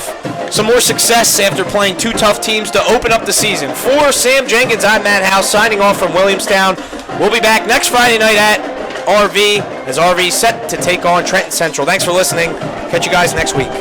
some more success after playing two tough teams to open up the season. For Sam Jenkins, I'm Matt House signing off from Williamstown. We'll be back next Friday night at RV as RV set to take on Trenton Central. Thanks for listening. Catch you guys next week.